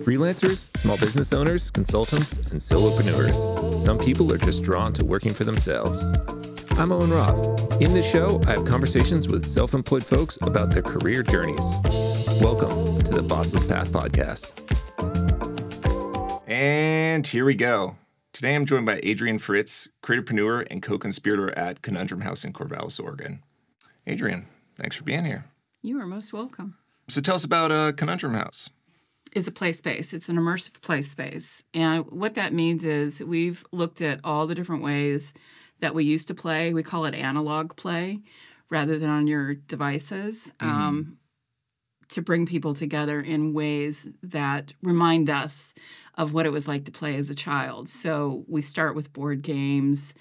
Freelancers, small business owners, consultants, and solopreneurs. Some people are just drawn to working for themselves. I'm Owen Roth. In this show, I have conversations with self-employed folks about their career journeys. Welcome to the Bossless Path podcast. And here we go. Today I'm joined by Adrienne Fritze, Creativepreneur and Co-Conspirator at Conundrum House in Corvallis, Oregon. Adrienne, thanks for being here. You are most welcome. So tell us about Conundrum House. It's a play space. It's an immersive play space. And what that means is we've looked at all the different ways that we used to play. We call it analog play rather than on your devices, to bring people together in ways that remind us of what it was like to play as a child. So we start with board games,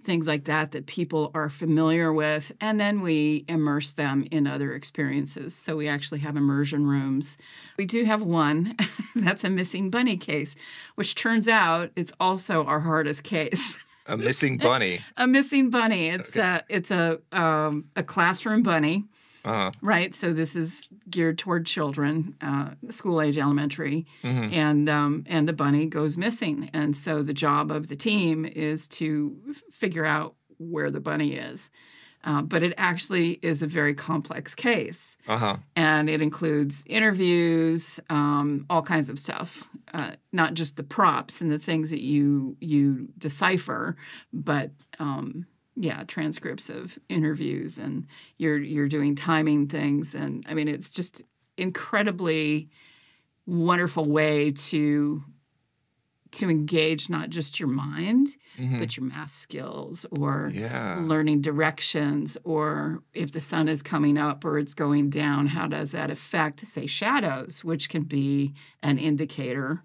things like that people are familiar with, and then we immerse them in other experiences. So we actually have immersion rooms. We do have one that's a missing bunny case, which turns out it's also our hardest case. A missing bunny. A missing bunny. It's a classroom bunny. Uh-huh. Right, so this is geared toward children, school-age elementary, and the bunny goes missing. And so the job of the team is to figure out where the bunny is. But it actually is a very complex case. Uh-huh. And it includes interviews, all kinds of stuff, not just the props and the things that you decipher, but transcripts of interviews, and you're doing timing things. And I mean, it's just incredibly wonderful way to engage not just your mind, but your math skills or learning directions, or if the sun is coming up or it's going down, how does that affect, say, shadows, which can be an indicator.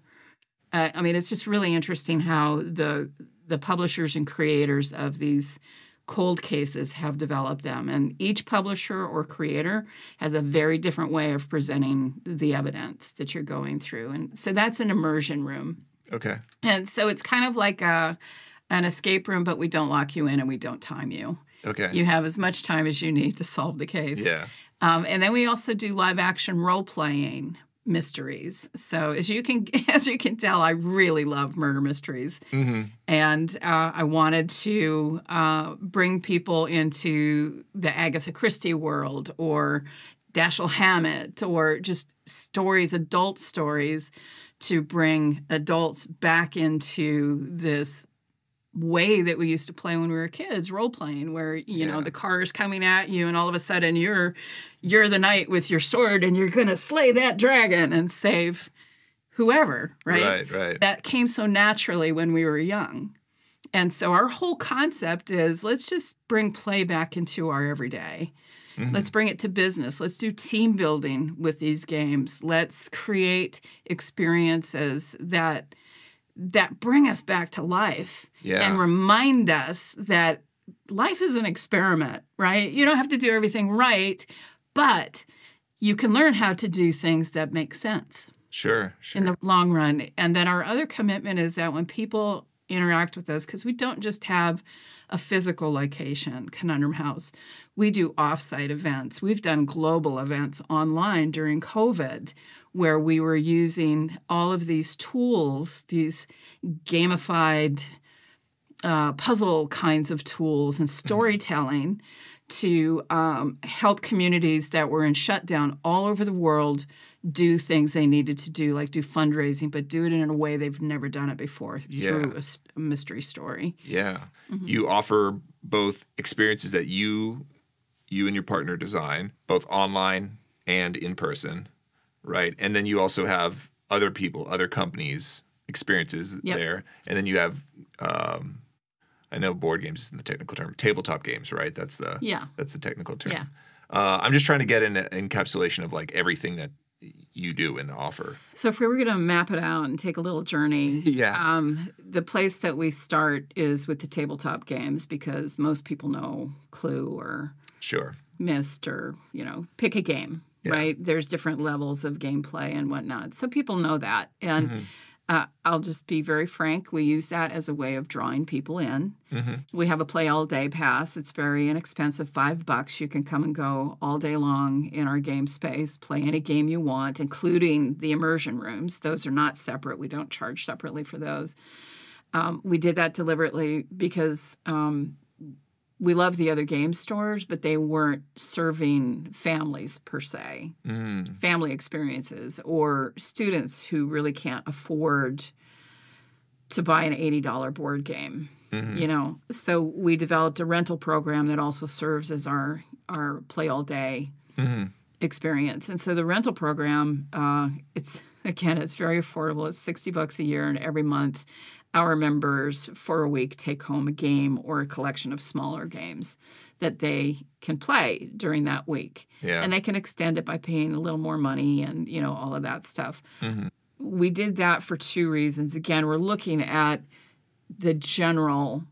I mean, it's just really interesting how the publishers and creators of these cold cases have developed them. And each publisher or creator has a very different way of presenting the evidence that you're going through. And so that's an immersion room. Okay. And so it's kind of like an escape room, but we don't lock you in and we don't time you. Okay. You have as much time as you need to solve the case. Yeah. And then we also do live action role playing mysteries. So as you can tell, I really love murder mysteries. And I wanted to bring people into the Agatha Christie world or Dashiell Hammett, or just stories, adult stories, to bring adults back into this way that we used to play when we were kids, role playing, where you know the car is coming at you and all of a sudden you're the knight with your sword and you're gonna slay that dragon and save whoever, right? Right. That came so naturally when we were young. And so our whole concept is, let's just bring play back into our everyday. Let's bring it to business. Let's do team building with these games. Let's create experiences that bring us back to life and remind us that life is an experiment, right? You don't have to do everything right, but you can learn how to do things that make sense. Sure. In the long run. And then our other commitment is that when people interact with us, because we don't just have a physical location, Conundrum House, we do off-site events. We've done global events online during COVID, where we were using all of these tools, these gamified puzzle kinds of tools and storytelling to help communities that were in shutdown all over the world do things they needed to do, like do fundraising, but do it in a way they've never done it before through a mystery story. Yeah. You offer both experiences that you and your partner design, both online and in person, right? And then you also have other people, other companies' experiences there. And then you have, I know board games is the technical term, tabletop games, right? That's the technical term. Yeah. I'm just trying to get an encapsulation of like everything that you do and offer. So if we were going to map it out and take a little journey, the place that we start is with the tabletop games, because most people know Clue or Myst or, pick a game, right? There's different levels of gameplay and whatnot. So people know that. And I'll just be very frank. We use that as a way of drawing people in. We have a play all day pass. It's very inexpensive, $5. You can come and go all day long in our game space, play any game you want, including the immersion rooms. Those are not separate. We don't charge separately for those. We did that deliberately because we love the other game stores, but they weren't serving families per se, family experiences, or students who really can't afford to buy an $80 board game. You know, so we developed a rental program that also serves as our play all day experience. And so the rental program, it's very affordable. It's $60 a year, and every month our members for a week take home a game or a collection of smaller games that they can play during that week. Yeah. And they can extend it by paying a little more money and, you know, all of that stuff. We did that for two reasons. Again, we're looking at the general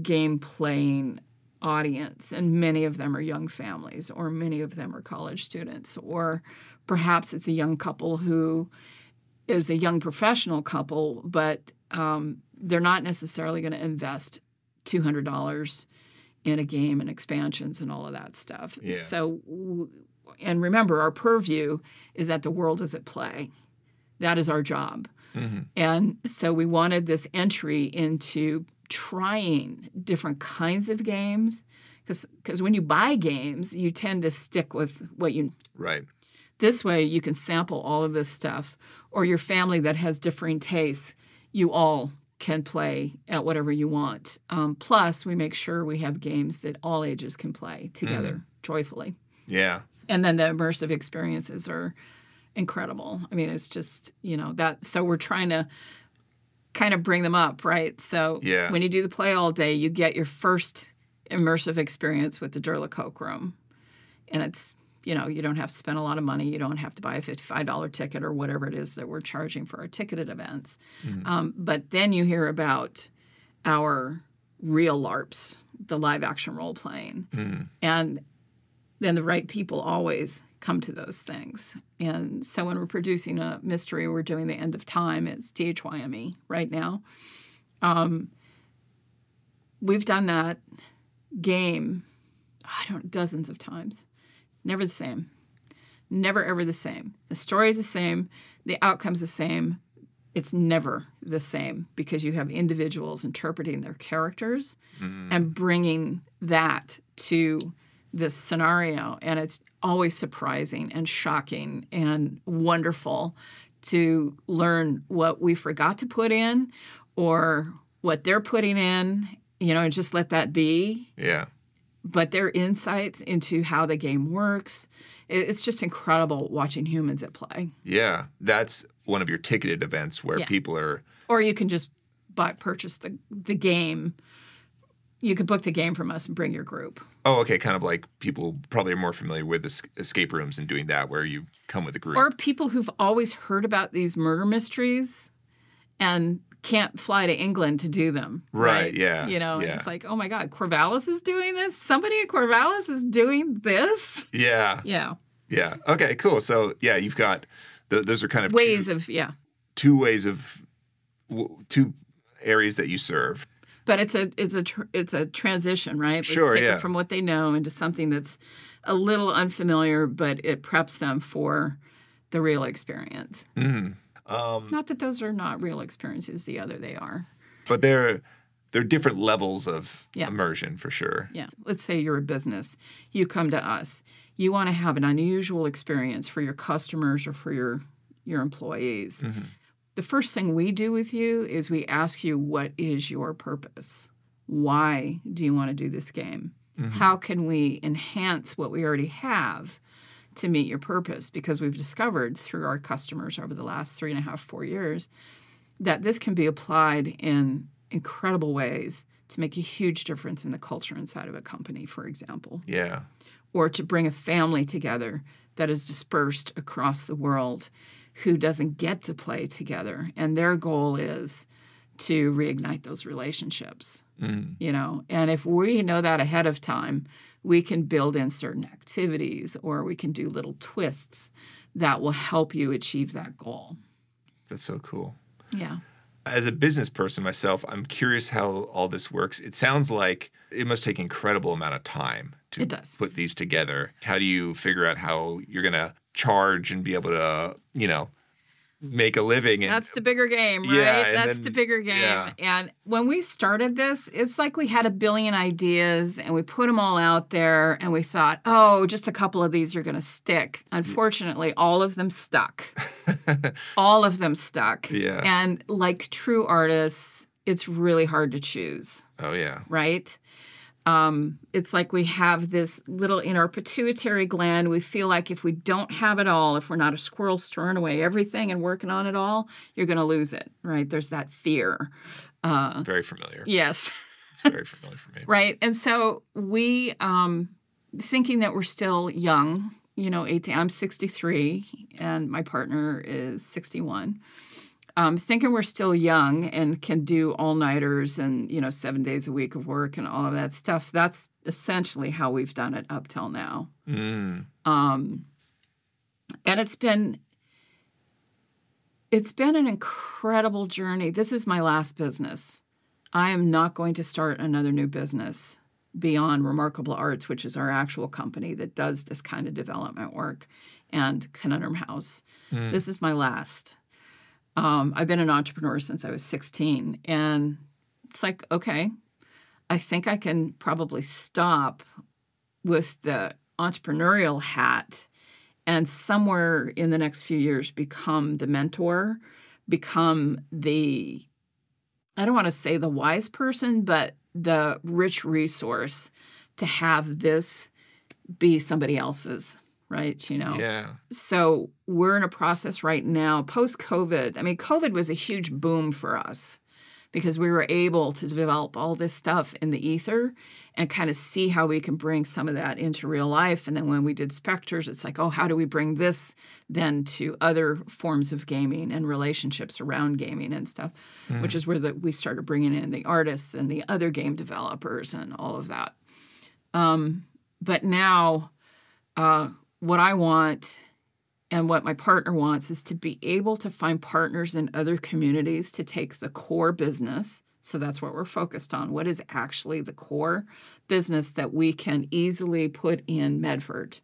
game playing audience, and many of them are young families, or many of them are college students, or perhaps it's a young couple who is a young professional couple, but they're not necessarily going to invest $200 in a game and expansions and all of that stuff. Yeah. So, and remember, our purview is that the world is at play. That is our job. And so we wanted this entry into trying different kinds of games, because when you buy games, you tend to stick with what you... Right. This way, you can sample all of this stuff, or your family that has differing tastes, you all can play at whatever you want. Plus, we make sure we have games that all ages can play together joyfully. Yeah. And then the immersive experiences are incredible. I mean, it's just, you know, that. So we're trying to kind of bring them up, right? So when you do the play all day, you get your first immersive experience with the Durla Coke room. And it's, you know, you don't have to spend a lot of money. You don't have to buy a $55 ticket or whatever it is that we're charging for our ticketed events. But then you hear about our real LARPs, the live action role playing. And then the right people always come to those things. And so when we're producing a mystery, we're doing The End of Time. It's THYME right now. We've done that game, dozens of times. Never the same. Never, ever the same. The story is the same. The outcome's the same. It's never the same because you have individuals interpreting their characters and bringing that to this scenario. And it's always surprising and shocking and wonderful to learn what we forgot to put in or what they're putting in, you know, and just let that be. Yeah. But their insights into how the game works, it's just incredible watching humans at play. Yeah. That's one of your ticketed events where people are... Or you can just purchase the game. You could book the game from us and bring your group. Oh, okay. Kind of like people probably are more familiar with escape rooms and doing that where you come with a group. Or people who've always heard about these murder mysteries and can't fly to England to do them. Right, yeah. You know, it's like, oh my God, Corvallis is doing this? Somebody at Corvallis is doing this? Yeah. Yeah. Yeah. Okay, cool. So, yeah, you've got, those are kind of two areas that you serve. But it's a transition, right? Sure, Let's take it from what they know into something that's a little unfamiliar, but it preps them for the real experience. Not that those are not real experiences. The other they are. But they're different levels of immersion for sure. Yeah. Let's say you're a business. You come to us. You want to have an unusual experience for your customers or for your employees. The first thing we do with you is we ask you, what is your purpose? Why do you want to do this game? How can we enhance what we already have to meet your purpose? Because we've discovered through our customers over the last 3.5, 4 years that this can be applied in incredible ways to make a huge difference in the culture inside of a company, for example. Yeah. Or to bring a family together that is dispersed across the world who doesn't get to play together. And their goal is to reignite those relationships, you know. And if we know that ahead of time, we can build in certain activities or we can do little twists that will help you achieve that goal. That's so cool. Yeah. As a business person myself, I'm curious how all this works. It sounds like it must take an incredible amount of time to put these together. How do you figure out how you're going to charge and be able to, make a living? And that's the bigger game, right? Yeah, that's the bigger game. Yeah. And when we started this, it's like we had a billion ideas and we put them all out there and we thought, oh, just a couple of these are going to stick. Unfortunately, all of them stuck. All of them stuck. Yeah. And like true artists, it's really hard to choose. Oh, yeah. Right? It's like we have this little in our pituitary gland. We feel like if we don't have it all, if we're not a squirrel storing away everything and working on it all, you're going to lose it, right? There's that fear. Very familiar. Yes. It's very familiar for me. Right. And so we, thinking that we're still young, 18, I'm 63 and my partner is 61. Thinking we're still young and can do all-nighters and, 7 days a week of work and all of that stuff. That's essentially how we've done it up till now. And it's been an incredible journey. This is my last business. I am not going to start another new business beyond Remarkable Arts, which is our actual company that does this kind of development work, and Conundrum House. This is my last. I've been an entrepreneur since I was 16, and it's like, okay, I think I can probably stop with the entrepreneurial hat and somewhere in the next few years become the mentor, become the, I don't want to say the wise person, but the rich resource to have this be somebody else's. Right, Yeah. So we're in a process right now, post-COVID. I mean, COVID was a huge boom for us because we were able to develop all this stuff in the ether and kind of see how we can bring some of that into real life. And then when we did Spectres, it's like, oh, how do we bring this then to other forms of gaming and relationships around gaming and stuff, which is where we started bringing in the artists and the other game developers and all of that. But now... what I want and what my partner wants is to be able to find partners in other communities to take the core business. So that's what we're focused on. What is actually the core business that we can easily put in Medford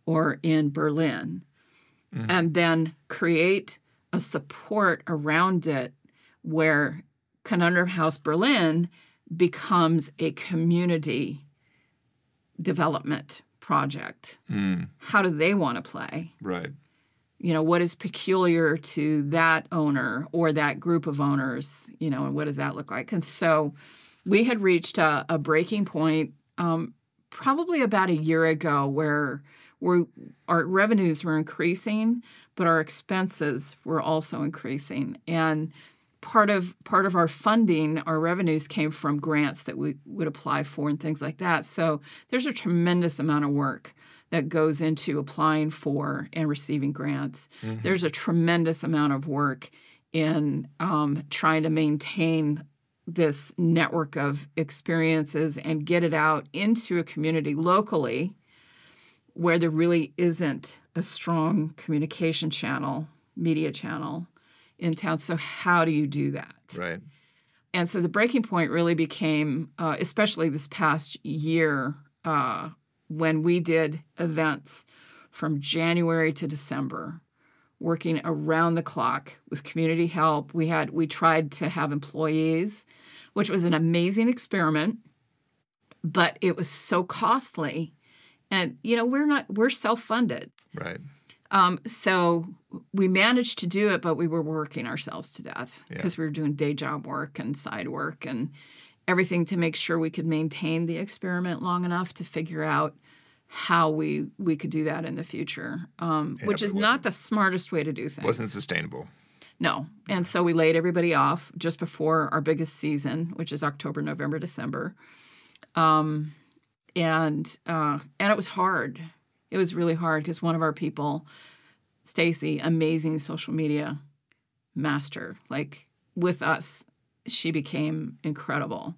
or in Berlin, and then create a support around it where Conundrum House Berlin becomes a community development project. How do they want to play? Right. What is peculiar to that owner or that group of owners, and what does that look like? And so we had reached a breaking point probably about a year ago where our revenues were increasing, but our expenses were also increasing. And part of our funding, our revenues came from grants that we would apply for and things like that. So there's a tremendous amount of work that goes into applying for and receiving grants. There's a tremendous amount of work in trying to maintain this network of experiences and get it out into a community locally where there really isn't a strong communication channel, media channel in town. So how do you do that? Right. And so the breaking point really became, especially this past year, when we did events from January to December, working around the clock with community help. We tried to have employees, which was an amazing experiment, but it was so costly. And, we're self-funded. Right. So we managed to do it, but we were working ourselves to death because we were doing day job work and side work and everything to make sure we could maintain the experiment long enough to figure out how we could do that in the future, which is not the smartest way to do things. Wasn't sustainable. No. And so we laid everybody off just before our biggest season, which is October, November, December. And it was hard. It was really hard because one of our people, Stacy, amazing social media master, with us, she became incredible.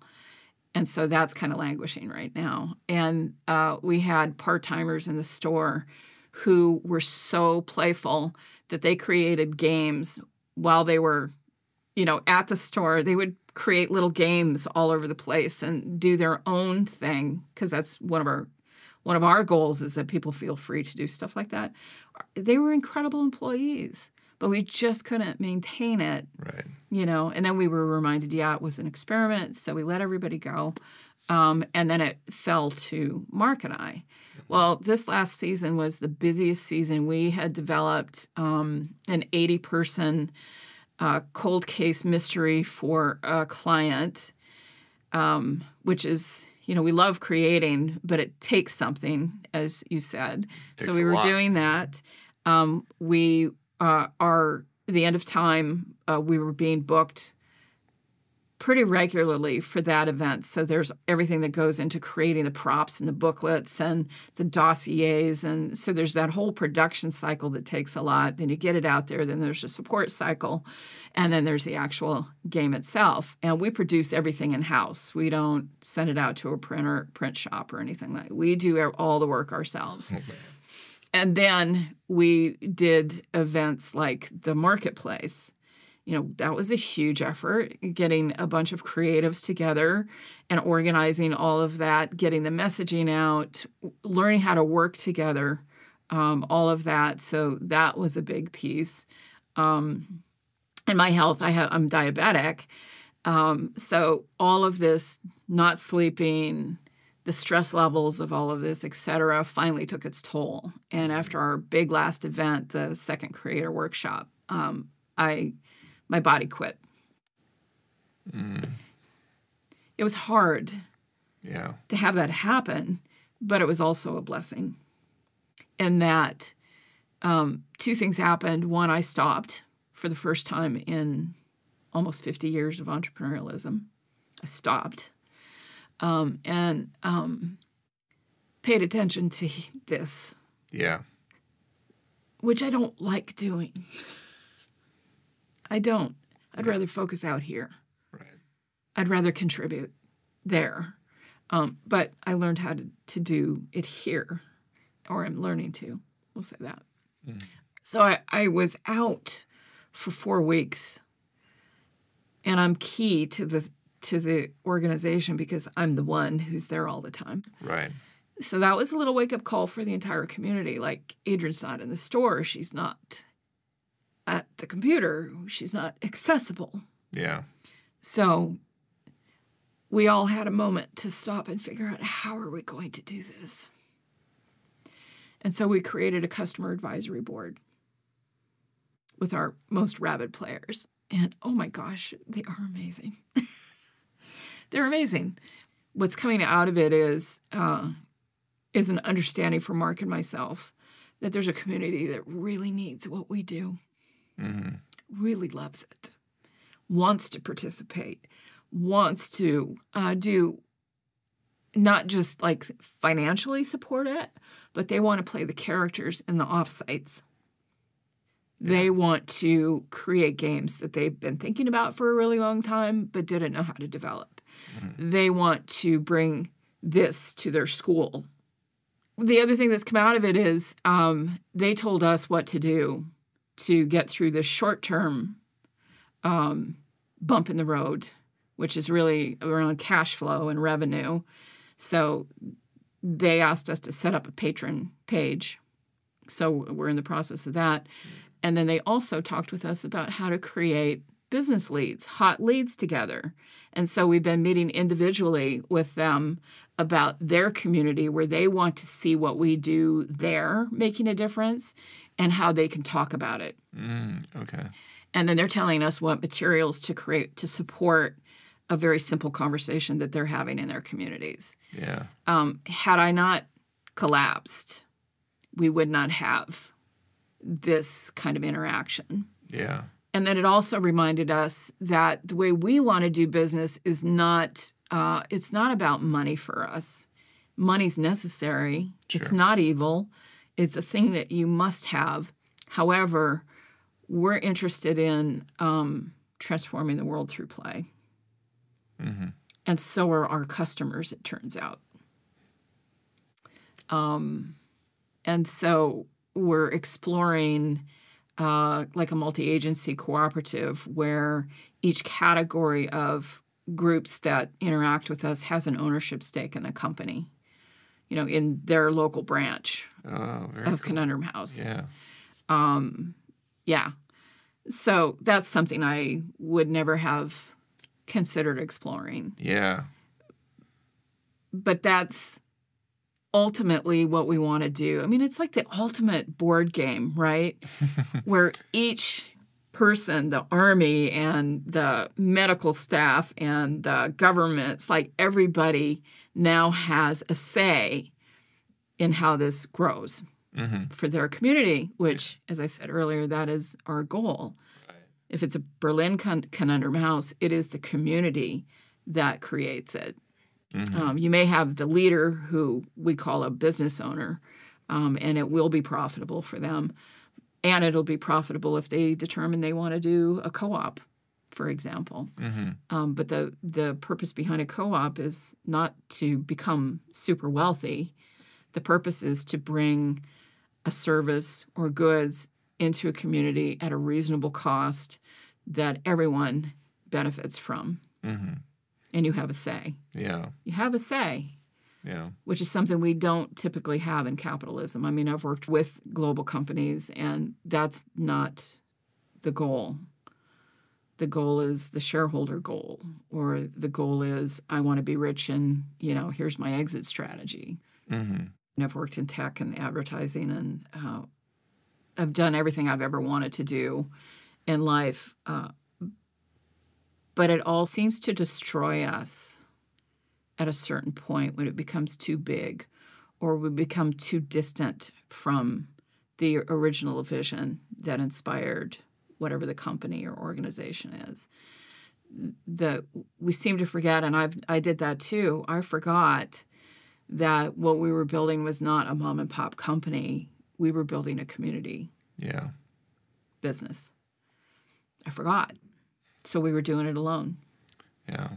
And so that's kind of languishing right now. And we had part-timers in the store who were so playful that they created games while they were at the store, they would create little games all over the place and do their own thing, because that's one of our goals, is that people feel free to do stuff like that. They were incredible employees, but we just couldn't maintain it. Right. And then we were reminded, it was an experiment, so we let everybody go. And then it fell to Mark and I. Well, this last season was the busiest season. We had developed an 80-person cold case mystery for a client, which is, we love creating, but it takes something, as you said. So we were doing that. We are, the end of time, we were being booked pretty regularly for that event. So there's everything that goes into creating the props and the booklets and the dossiers. And so there's that whole production cycle that takes a lot. Then you get it out there. Then there's a support cycle. And then there's the actual game itself. And we produce everything in-house. We don't send it out to a print shop or anything like that. We do all the work ourselves. Okay. And then we did events like the marketplace. That was a huge effort, getting a bunch of creatives together and organizing all of that, getting the messaging out, learning how to work together, all of that. So that was a big piece. And my health, I'm diabetic. So all of this, not sleeping, the stress levels of all of this, et cetera, finally took its toll. And after our big last event, the second creator workshop, my body quit. It was hard to have that happen, but it was also a blessing. In that two things happened. One, I stopped for the first time in almost 50 years of entrepreneurialism. I stopped and paid attention to this. Yeah. Which I don't like doing. I don't. I'd rather focus out here. Right. I'd rather contribute there. But I learned how to do it here, or I'm learning to. We'll say that. Mm. So I was out for 4 weeks, and I'm key to the organization because I'm the one who's there all the time. Right. So that was a little wake-up call for the entire community. Like, Adrienne's not in the store. She's not at the computer. She's not accessible. Yeah. So we all had a moment to stop and figure out, how are we going to do this? And so we created a customer advisory board with our most rabid players. And oh my gosh, they are amazing. They're amazing. What's coming out of it is an understanding for Mark and myself that there's a community that really needs what we do. Mm-hmm. Really loves it, wants to participate, wants to do not just like financially support it, but they want to play the characters in the offsites. Yeah. They want to create games that they've been thinking about for a really long time, but didn't know how to develop. Mm-hmm. They want to bring this to their school. The other thing that's come out of it is they told us what to do to get through this short-term bump in the road, which is really around cash flow and revenue. So they asked us to set up a patron page. So we're in the process of that. And then they also talked with us about how to create business leads, hot leads together. And so we've been meeting individually with them about their community where they want to see what we do there making a difference and how they can talk about it. Okay. And then they're telling us what materials to create to support a very simple conversation that they're having in their communities. Yeah. Had I not collapsed, we would not have this kind of interaction. Yeah. And then it also reminded us that the way we want to do business is not, it's not about money for us. Money's necessary. Sure. It's not evil. It's a thing that you must have. However, we're interested in transforming the world through play. Mm-hmm. And so are our customers, it turns out. And so we're exploring like a multi-agency cooperative where each category of groups that interact with us has an ownership stake in the company, in their local branch of Conundrum House. Yeah. Yeah. So that's something I would never have considered exploring. Yeah. But that's ultimately what we want to do. I mean, it's like the ultimate board game, right? Where each person, the army and the medical staff and the governments, like everybody now has a say in how this grows for their community, which, as I said earlier, that is our goal. Right. If it's a Berlin Conundrum House, it is the community that creates it. You may have the leader who we call a business owner, and it will be profitable for them. And it'll be profitable if they determine they want to do a co-op, for example. But the purpose behind a co-op is not to become super wealthy. The purpose is to bring a service or goods into a community at a reasonable cost that everyone benefits from. And you have a say. Yeah. You have a say. Yeah. Which is something we don't typically have in capitalism. I mean, I've worked with global companies, and that's not the goal. The goal is the shareholder goal, or the goal is I want to be rich and, here's my exit strategy. And I've worked in tech and advertising, and I've done everything I've ever wanted to do in life. But it all seems to destroy us at a certain point when it becomes too big or we become too distant from the original vision that inspired whatever the company or organization is. We seem to forget, and I did that too, I forgot that what we were building was not a mom and pop company. We were building a community business. I forgot. So we were doing it alone. Yeah.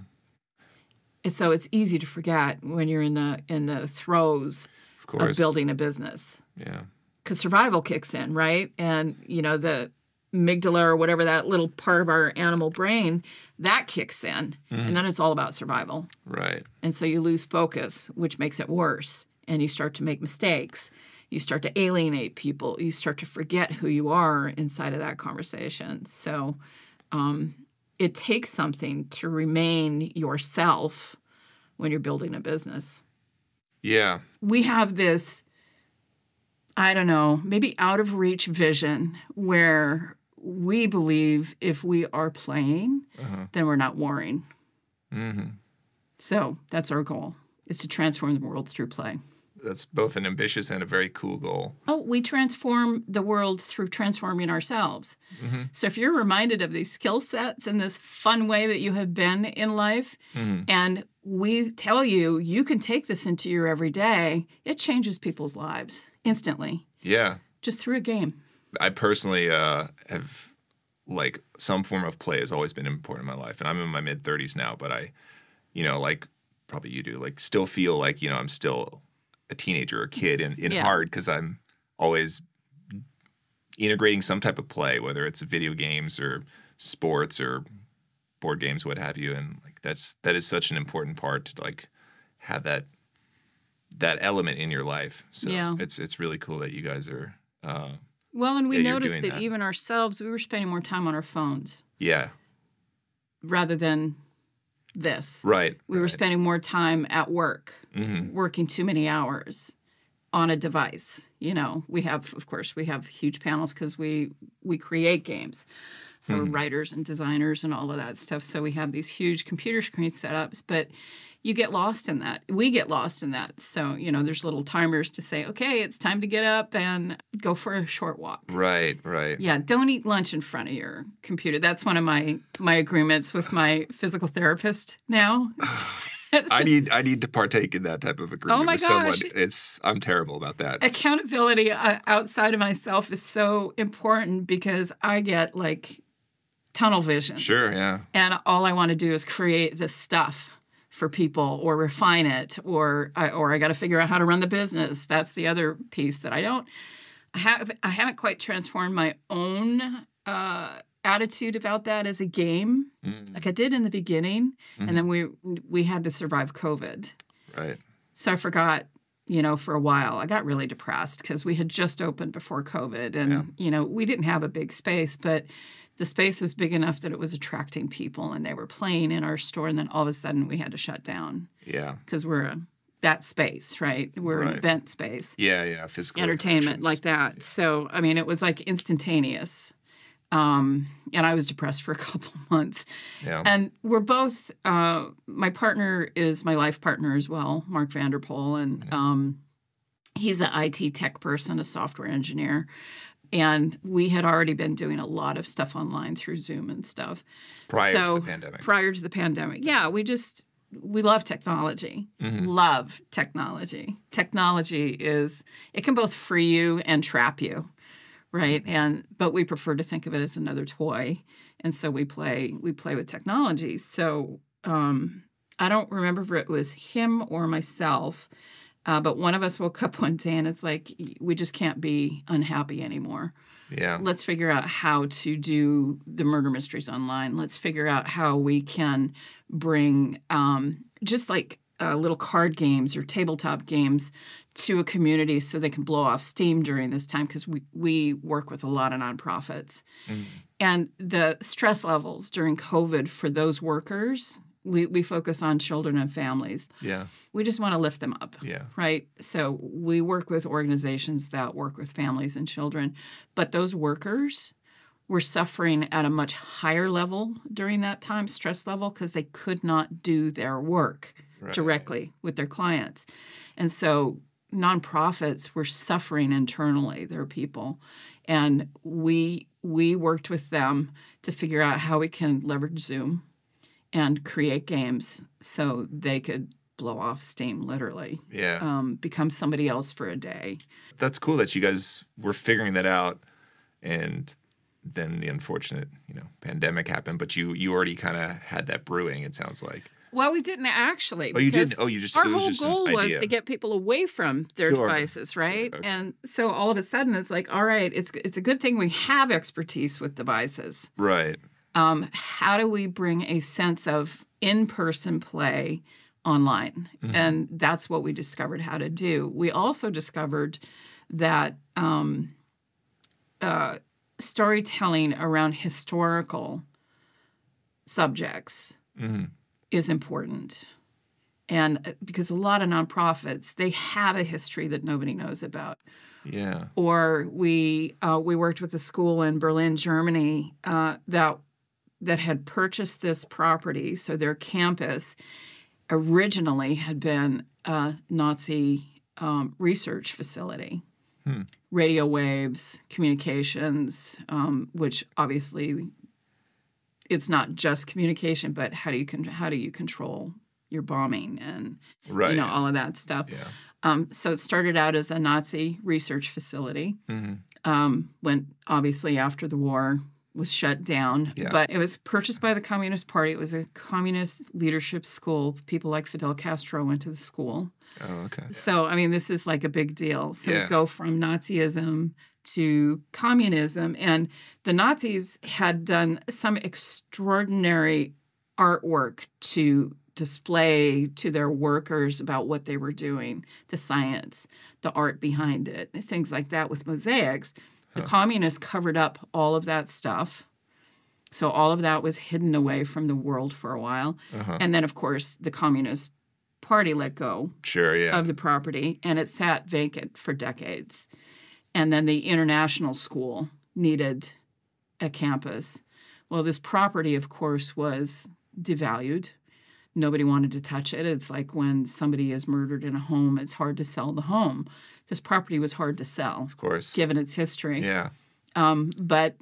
And so it's easy to forget when you're in the throes of building a business. Yeah. Because survival kicks in, right? And, the amygdala or whatever, that little part of our animal brain, that kicks in. And then it's all about survival. Right. And so you lose focus, which makes it worse. And you start to make mistakes. You start to alienate people. You start to forget who you are inside of that conversation. So it takes something to remain yourself when you're building a business. Yeah. We have this, I don't know, maybe out of reach vision where we believe if we are playing, then we're not warring. So that's our goal, is to transform the world through play. That's both an ambitious and a very cool goal. Oh, we transform the world through transforming ourselves. So if you're reminded of these skill sets in this fun way that you have been in life, and we tell you, you can take this into your everyday, it changes people's lives instantly. Yeah. Just through a game. I personally have, some form of play has always been important in my life. And I'm in my mid-30s now, but I, like probably you do, still feel like, I'm still a teenager or a kid in heart, because I'm always integrating some type of play, whether it's video games or sports or board games, what have you. And that is such an important part to have that element in your life. So it's really cool that you guys are well, and we noticed that even ourselves, we were spending more time on our phones. Yeah. Rather than this. Right. We were spending more time at work, working too many hours on a device. We have huge panels because we create games. So we're writers and designers and all of that stuff. So we have these huge computer screen setups, but you get lost in that. We get lost in that. So, there's little timers to say, okay, it's time to get up and go for a short walk. Right, right. Yeah, don't eat lunch in front of your computer. That's one of my agreements with my physical therapist now. I need to partake in that type of agreement with someone. I'm terrible about that. Accountability outside of myself is so important because I get tunnel vision. Sure, yeah. And all I want to do is create this stuff for people or refine it or I got to figure out how to run the business. That's the other piece that I don't I haven't quite transformed my own attitude about that as a game, like I did in the beginning, and then we had to survive COVID. Right. So I forgot, for a while. I got really depressed because we had just opened before COVID, and we didn't have a big space, but the space was big enough that it was attracting people, and they were playing in our store, and then all of a sudden we had to shut down. Yeah. Because we're that space, right? We're an event space. Yeah, physical entertainment like that. Yeah. So, I mean, it was like instantaneous. And I was depressed for a couple months. Yeah. And we're both, my partner is my life partner as well, Mark Vanderpool, and he's an IT tech person, a software engineer. And we had already been doing a lot of stuff online through Zoom and stuff. Prior to the pandemic. Yeah, we love technology. Love technology. Technology it can both free you and trap you, right? But we prefer to think of it as another toy. And so we play with technology. So I don't remember if it was him or myself, but one of us woke up one day and it's like, we just can't be unhappy anymore. Yeah. Let's figure out how to do the murder mysteries online. Let's figure out how we can bring just like little card games or tabletop games to a community so they can blow off steam during this time, because we work with a lot of nonprofits. And the stress levels during COVID for those workers, we focus on children and families. Yeah. We just want to lift them up. Yeah. Right? So we work with organizations that work with families and children. But those workers were suffering at a much higher level during that time, stress level, because they could not do their work directly with their clients. And so nonprofits were suffering internally, their people. And we worked with them to figure out how we can leverage Zoom and create games so they could blow off steam, literally. Yeah. Become somebody else for a day. That's cool that you guys were figuring that out, and then the unfortunate, pandemic happened. But you already kind of had that brewing, it sounds like. Well, we didn't actually. Oh, you didn't? Oh, you just. Our whole goal was to get people away from their devices, right? Sure, okay. And so all of a sudden, it's like, all right, it's a good thing we have expertise with devices. Right. How do we bring a sense of in-person play online? And that's what we discovered how to do. We also discovered that storytelling around historical subjects is important. And because a lot of nonprofits, they have a history that nobody knows about. Yeah. Or we worked with a school in Berlin, Germany, that had purchased this property. So their campus originally had been a Nazi research facility. Radio waves, communications, which obviously it's not just communication, but how do you control your bombing and all of that stuff. Yeah. So it started out as a Nazi research facility. When obviously after the war was shut down, but it was purchased by the Communist Party. It was a communist leadership school. People like Fidel Castro went to the school. Oh, okay. So, I mean, this is like a big deal. So we go from Nazism to communism. And the Nazis had done some extraordinary artwork to display to their workers about what they were doing, the science, the art behind it, things like that with mosaics. The communists covered up all of that stuff. So all of that was hidden away from the world for a while. And then, of course, the Communist Party let go of the property, and it sat vacant for decades. And then the international school needed a campus. Well, this property, of course, was devalued. Nobody wanted to touch it. It's like when somebody is murdered in a home, it's hard to sell the home. This property was hard to sell, of course, given its history. Yeah. But,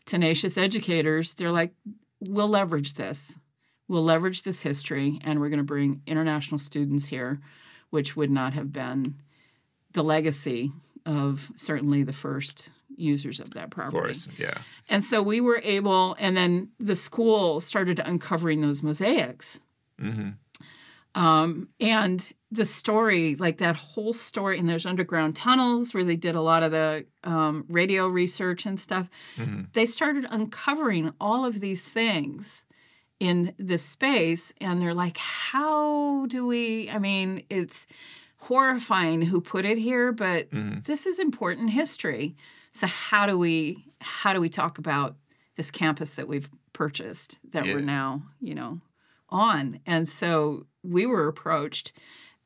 tenacious educators, they're like, we'll leverage this. We'll leverage this history, and we're going to bring international students here, which would not have been the legacy of certainly the first users of that property. Of course, yeah. And so we were able, and then the school started uncovering those mosaics. And the story, like that whole story, and there's underground tunnels where they did a lot of the radio research and stuff. They started uncovering all of these things in this space, and they're like, how do we, I mean, it's horrifying who put it here, but this is important history. So how do we talk about this campus that we've purchased that we're now, on? And so we were approached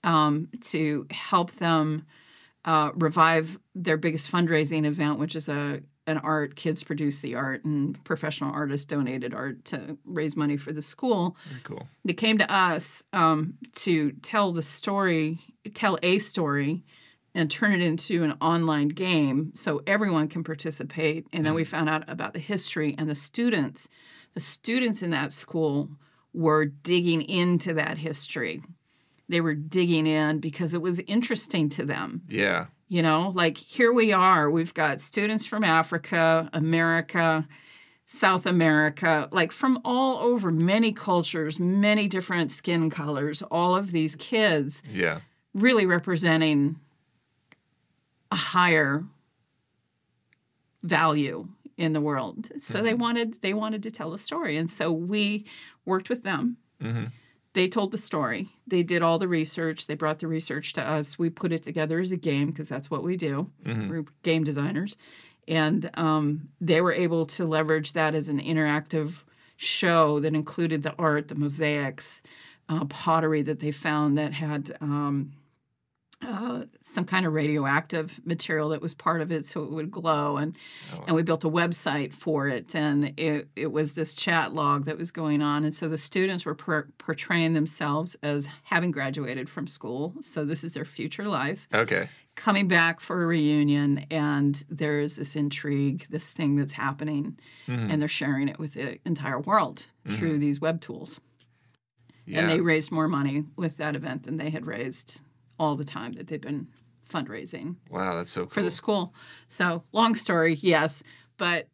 to help them revive their biggest fundraising event, which is an art. Kids produce the art, and professional artists donated art to raise money for the school. Very cool. They came to us to tell a story, and turn it into an online game so everyone can participate. And then we found out about the history, and the students in that school were digging into that history. They were digging in because it was interesting to them. Yeah. Like here we are. We've got students from Africa, America, South America, like from all over, many cultures, many different skin colors, all of these kids really representing a higher value in the world. So they wanted to tell a story. And so we worked with them. They told the story. They did all the research. They brought the research to us. We put it together as a game because that's what we do. We're game designers. And they were able to leverage that as an interactive show that included the art, the mosaics, pottery that they found that had some kind of radioactive material that was part of it so it would glow. And we built a website for it. And it was this chat log that was going on. And so the students were portraying themselves as having graduated from school. So this is their future life. Okay. Coming back for a reunion. And there's this intrigue, this thing that's happening. And they're sharing it with the entire world through these web tools. Yeah. And they raised more money with that event than they had raised all the time that they've been fundraising. Wow, that's so cool. For the school. So, long story, yes. But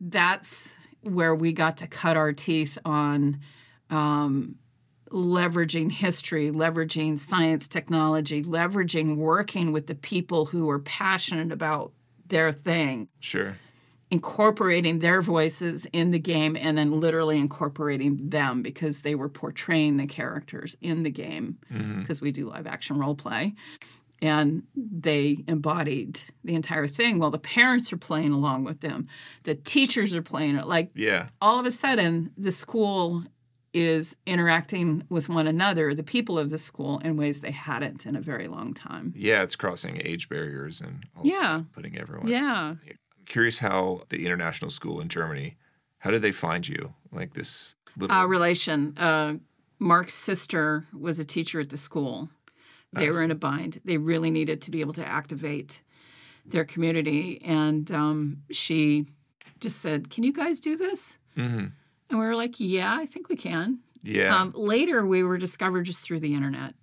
that's where we got to cut our teeth on leveraging history, leveraging science, technology, leveraging working with the people who are passionate about their thing. Sure. Incorporating their voices in the game and then literally incorporating them because they were portraying the characters in the game because we do live action role play. And they embodied the entire thing while the parents are playing along with them. The teachers are playing it. Like all of a sudden, the school is interacting with one another, the people of the school, in ways they hadn't in a very long time. Yeah, it's crossing age barriers and all putting everyone. Yeah. Curious how the international school in Germany, how did they find you? Like this little... relation. Mark's sister was a teacher at the school. They were in a bind. They really needed to be able to activate their community. And she just said, can you guys do this? And we were like, yeah, I think we can. Yeah. Later, we were discovered just through the internet.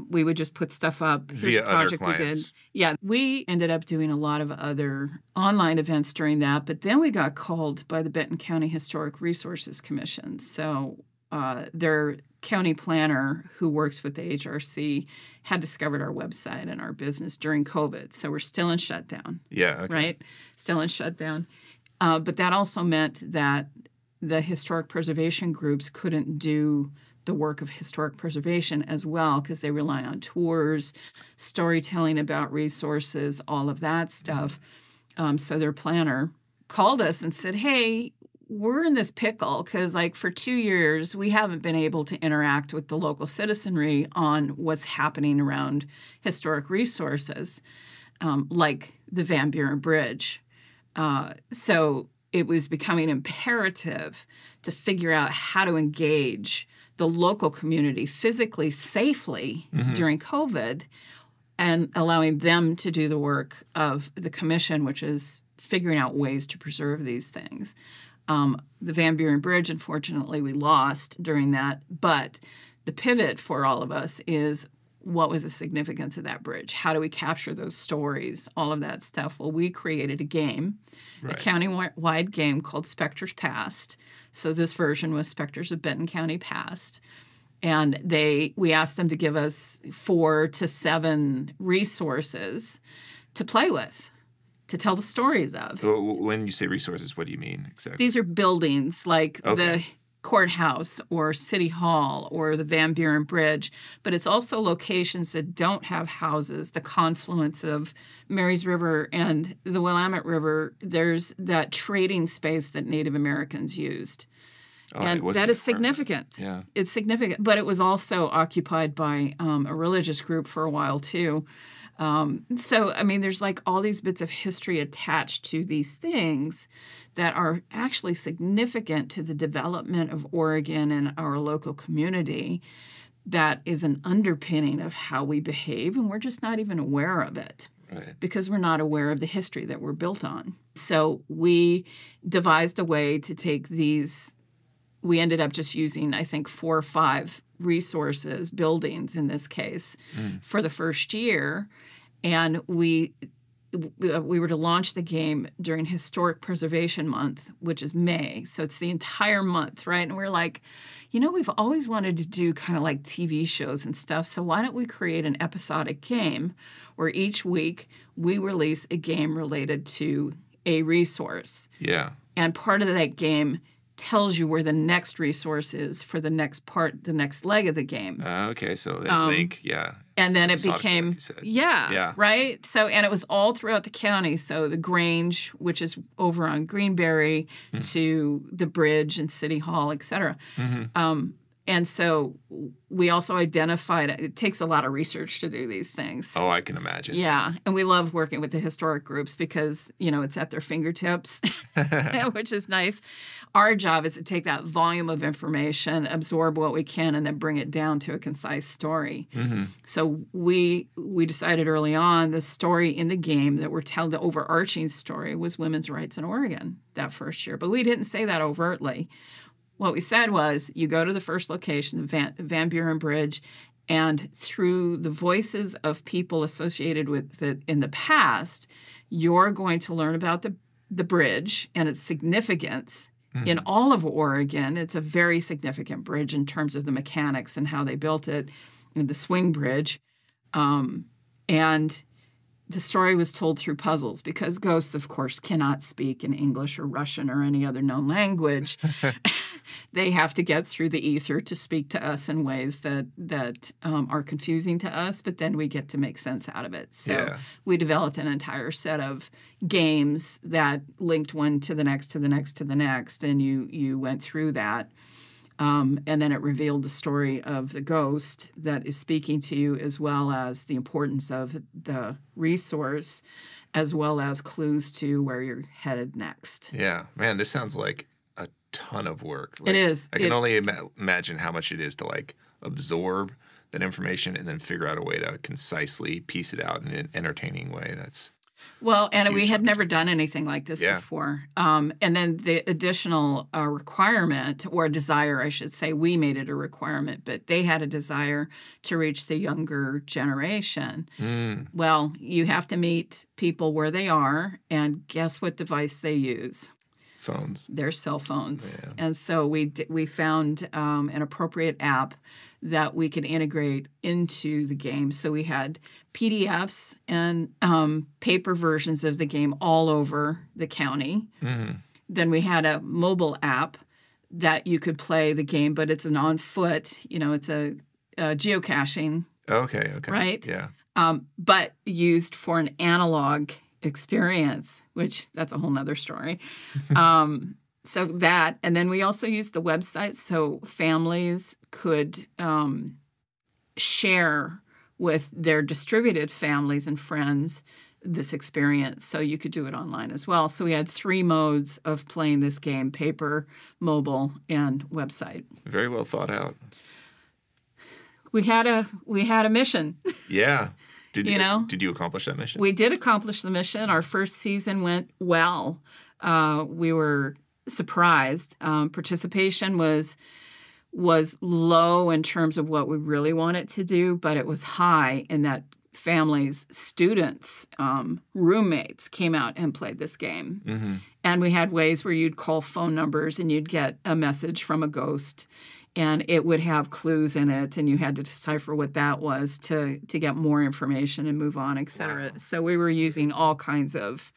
We would just put stuff up. Here's Via a project other we did. clients. Yeah, we ended up doing a lot of other online events during that, but then we got called by the Benton County Historic Resources Commission. So their county planner who works with the HRC had discovered our website and our business during COVID. So we're still in shutdown. Yeah. Okay. Right? Still in shutdown. But that also meant that the historic preservation groups couldn't do the work of historic preservation as well because they rely on tours, storytelling about resources, all of that stuff. So their planner called us and said, hey, we're in this pickle because like for 2 years, we haven't been able to interact with the local citizenry on what's happening around historic resources, like the Van Buren Bridge. So it was becoming imperative to figure out how to engage the local community physically, safely during COVID and allowing them to do the work of the commission, which is figuring out ways to preserve these things. The Van Buren Bridge, unfortunately, we lost during that. But the pivot for all of us is what was the significance of that bridge? How do we capture those stories, all of that stuff? Well, we created a game, a county-wide game called Spectres Past. So this version was Spectres of Benton County Past. And we asked them to give us 4 to 7 resources to play with, to tell the stories of. When you say resources, what do you mean exactly? These are buildings like the courthouse or City Hall or the Van Buren Bridge, but it's also locations that don't have houses, the confluence of Marys River and the Willamette River. There's that trading space that Native Americans used. And that is significant. Yeah. It's significant. But it was also occupied by a religious group for a while, too. So, I mean, there's like all these bits of history attached to these things that are actually significant to the development of Oregon and our local community. That is an underpinning of how we behave, and we're just not even aware of it. Right. Because we're not aware of the history that we're built on. So we devised a way to take these. We ended up just using, I think, 4 or 5 resources, buildings in this case, for the first year. And we were to launch the game during Historic Preservation Month, which is May. So it's the entire month, right? And we're like, we've always wanted to do kind of like TV shows and stuff. So why don't we create an episodic game where each week we release a game related to a resource? Yeah. And part of that game tells you where the next resource is for the next part, the next leg of the game. Okay, so that link, yeah. And then it Exotic, became, like you said. yeah, right? So, and it was all throughout the county. So the Grange, which is over on Greenberry, to the Bridge and City Hall, et cetera. And so we also identified, it takes a lot of research to do these things. Oh, I can imagine. Yeah. And we love working with the historic groups because, it's at their fingertips, which is nice. Our job is to take that volume of information, absorb what we can, and then bring it down to a concise story. So we decided early on the story in the game that we're telling, the overarching story was women's rights in Oregon that first year. But we didn't say that overtly. What we said was, you go to the first location, the Van Buren Bridge, and through the voices of people associated with it in the past, you're going to learn about the bridge and its significance in all of Oregon. It's a very significant bridge in terms of the mechanics and how they built it, the swing bridge. And the story was told through puzzles because ghosts, of course, cannot speak in English or Russian or any other known language. They have to get through the ether to speak to us in ways that are confusing to us, but then we get to make sense out of it. So we developed an entire set of games that linked one to the next, to the next, to the next, and you went through that. And then it revealed the story of the ghost that is speaking to you, as well as the importance of the resource, as well as clues to where you're headed next. Yeah. Man, this sounds like a ton of work. It is. I can only imagine how much it is to absorb that information and then figure out a way to concisely piece it out in an entertaining way. Well, and we had never done anything like this before. And then the additional requirement, or desire, I should say, we made it a requirement, but they had a desire to reach the younger generation. Well, you have to meet people where they are, and guess what device they use? Phones. Their cell phones. Yeah. And so we found an appropriate app that we could integrate into the game. So we had PDFs and paper versions of the game all over the county. Then we had a mobile app that you could play the game, but it's an on foot. It's a geocaching. Okay. Right? Yeah. But used for an analog experience, which that's a whole nother story. So that, and then we also used the website so families could share with their distributed families and friends this experience. So you could do it online as well. So we had 3 modes of playing this game: paper, mobile, and website. Very well thought out. We had a mission. Yeah. Did you accomplish that mission? We did accomplish the mission. Our first season went well. We were surprised. Participation was low in terms of what we really wanted to do, but it was high in that families, students, roommates came out and played this game. And we had ways where you'd call phone numbers and you'd get a message from a ghost and it would have clues in it, and you had to decipher what that was to get more information and move on, et cetera. Wow. So we were using all kinds of,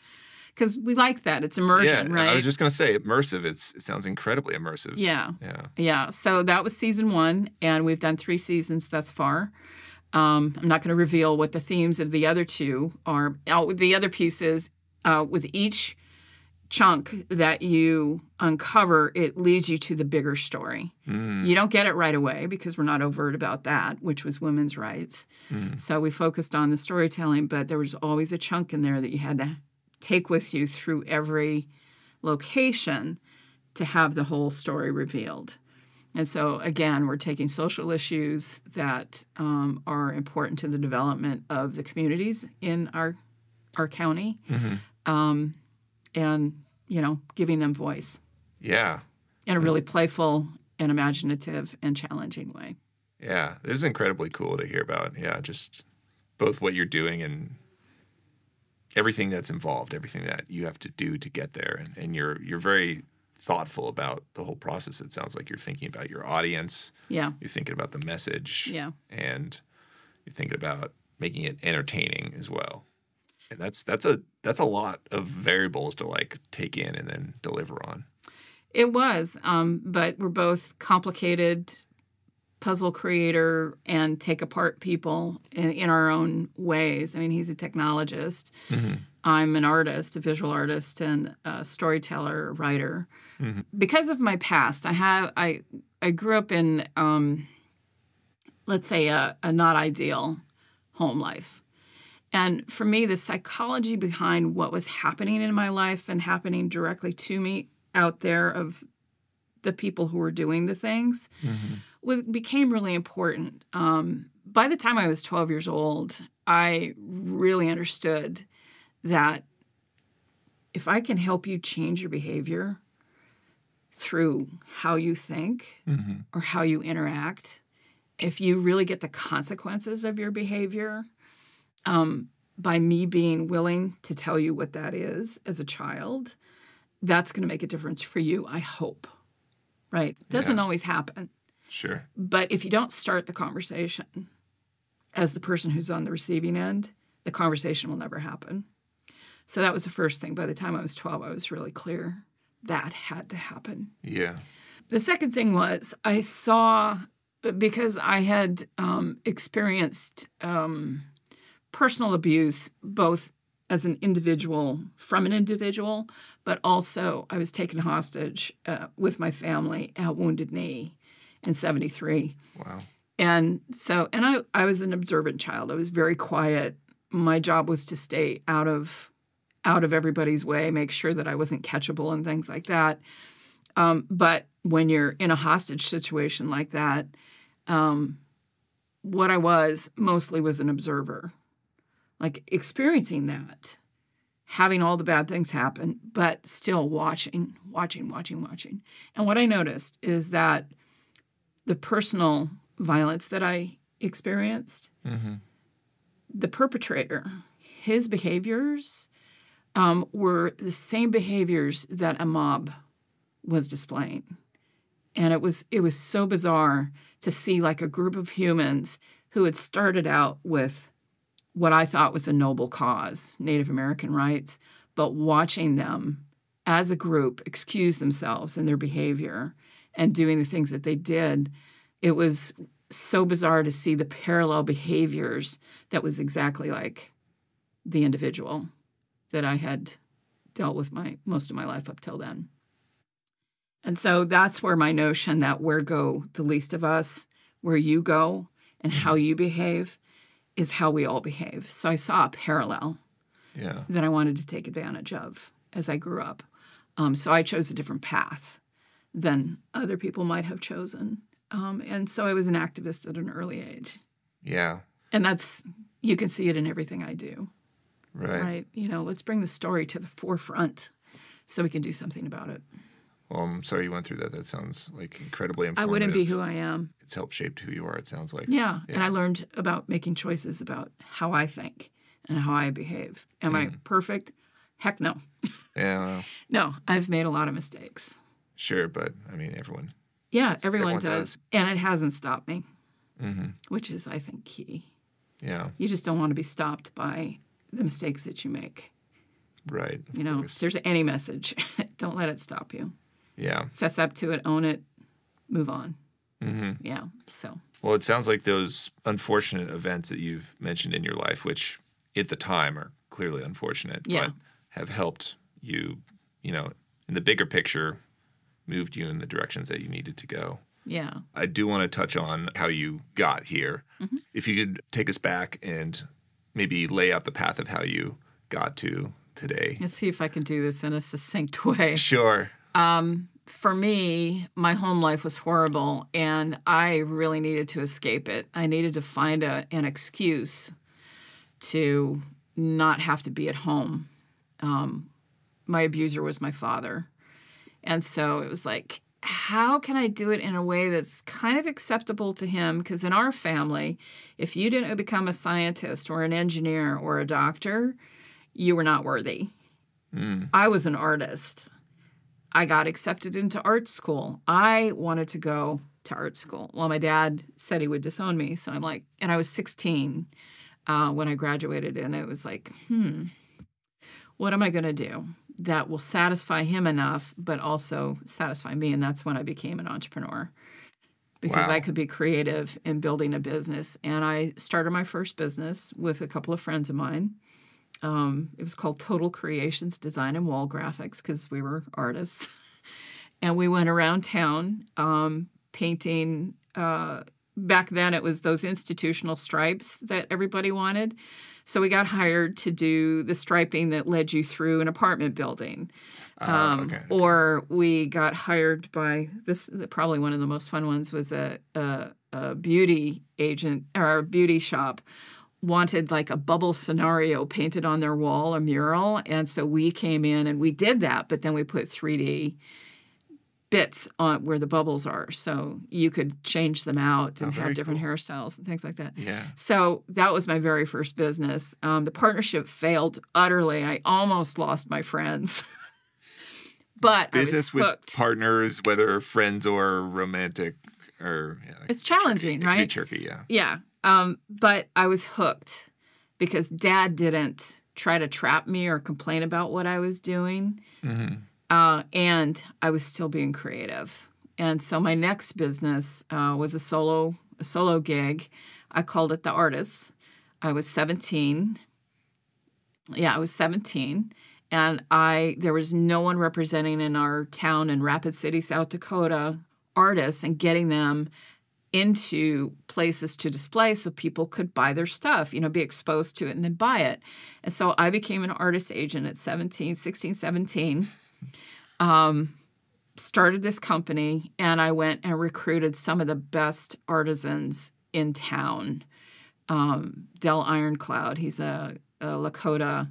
because we like that. It's immersion, Yeah, right? I was just going to say immersive. It sounds incredibly immersive. Yeah. Yeah. Yeah. So that was season 1, and we've done 3 seasons thus far. I'm not going to reveal what the themes of the other 2 are. The other piece is with each chunk that you uncover, it leads you to the bigger story. You don't get it right away because we're not overt about that, which was women's rights. So we focused on the storytelling, but there was always a chunk in there that you had to take with you through every location to have the whole story revealed. And so, again, we're taking social issues that are important to the development of the communities in our county, and, giving them voice. Yeah. In a really playful and imaginative and challenging way. Yeah. This is incredibly cool to hear about. Yeah, just both what you're doing and everything that's involved, everything that you have to do to get there. And you're very thoughtful about the whole process. It sounds like you're thinking about your audience. Yeah. You're thinking about the message. Yeah. And you're thinking about making it entertaining as well. And that's a lot of variables to take in and then deliver on. It was, but we're both complicated puzzle creator and take apart people in our own ways. I mean, he's a technologist. I'm an artist, a visual artist, and a storyteller, a writer. Because of my past, I grew up in, let's say, a not ideal home life. And for me, the psychology behind what was happening in my life and happening directly to me out there of the people who were doing the things became really important. By the time I was 12 years old, I really understood that if I can help you change your behavior through how you think or how you interact, if you really get the consequences of your behavior, by me being willing to tell you what that is as a child, that's going to make a difference for you, I hope. Right? Doesn't always happen. Sure. But if you don't start the conversation as the person who's on the receiving end, the conversation will never happen. So that was the first thing. By the time I was 12, I was really clear that had to happen. Yeah. The second thing was I saw, because I had experienced personal abuse, both as an individual, from an individual, but also I was taken hostage with my family at Wounded Knee in 73. Wow. And so, I was an observant child. I was very quiet. My job was to stay out of everybody's way, make sure that I wasn't catchable and things like that. But when you're in a hostage situation like that, what I was mostly was an observer, like experiencing that, having all the bad things happen, but still watching. And what I noticed is that the personal violence that I experienced, the perpetrator, his behaviors were the same behaviors that a mob was displaying. And it was so bizarre to see a group of humans who had started out with what I thought was a noble cause, Native American rights, but watching them as a group excuse themselves in their behavior and doing the things that they did, it was so bizarre to see the parallel behaviors that was exactly like the individual that I had dealt with most of my life up till then. And so that's where my notion that where go the least of us, where you go and how you behave is how we all behave. So I saw a parallel that I wanted to take advantage of as I grew up. So I chose a different path than other people might have chosen. And so I was an activist at an early age. Yeah. And you can see it in everything I do. Right. Let's bring the story to the forefront so we can do something about it. Well, I'm sorry you went through that. That sounds incredibly informative. I wouldn't be who I am. It's helped shape who you are, it sounds like. Yeah. And I learned about making choices about how I think and how I behave. Am I perfect? Heck no. Yeah. No, I've made a lot of mistakes. Sure, but everyone Yeah, everyone does. And it hasn't stopped me, Mm-hmm. which is, I think, key. Yeah. You just don't want to be stopped by the mistakes that you make. Right. You know, if there's any message, don't let it stop you. Yeah. Fess up to it, own it, move on. Mm-hmm. Yeah, so. Well, it sounds like those unfortunate events that you've mentioned in your life, which at the time are clearly unfortunate, but have helped you, you know, in the bigger picture, moved you in the directions that you needed to go. Yeah. I do want to touch on how you got here. Mm-hmm. If you could take us back and maybe lay out the path of how you got to today. Let's see if I can do this in a succinct way. Sure. For me, my home life was horrible, and I really needed to escape it. I needed to find an excuse to not have to be at home. My abuser was my father. And so it was like, how can I do it in a way that's kind of acceptable to him? Because in our family, if you didn't become a scientist or an engineer or a doctor, you were not worthy. I was an artist. I got accepted into art school. I wanted to go to art school. Well, my dad said he would disown me. So I'm like, and I was 16 when I graduated. And it was like, what am I going to do that will satisfy him enough, but also satisfy me? And that's when I became an entrepreneur, because I could be creative in building a business. And I started my first business with a couple of friends of mine. It was called Total Creations Design and Wall Graphics, because we were artists. And we went around town painting. Back then, it was those institutional stripes that everybody wanted. So we got hired to do the striping that led you through an apartment building. Or we got hired by this, probably one of the most fun ones was a beauty agent or a beauty shop wanted like a bubble scenario painted on their wall, a mural. And so we came in and we did that, but then we put 3D bits on where the bubbles are. So you could change them out and have different hairstyles and things like that. Yeah. So that was my very first business. The partnership failed utterly. I almost lost my friends. But business with partners, whether friends or romantic or it's challenging, tricky. Right? It can be tricky, yeah. Yeah. But I was hooked because Dad didn't try to trap me or complain about what I was doing. Mm-hmm. And I was still being creative. And so my next business was a solo gig. I called it The Artists. I was 17. Yeah, I was 17. And there was no one representing in our town in Rapid City, South Dakota, artists and getting them into places to display so people could buy their stuff, be exposed to it and then buy it. And so I became an artist agent at 16, 17, started this company, and I went and recruited some of the best artisans in town. Del Ironcloud, he's a Lakota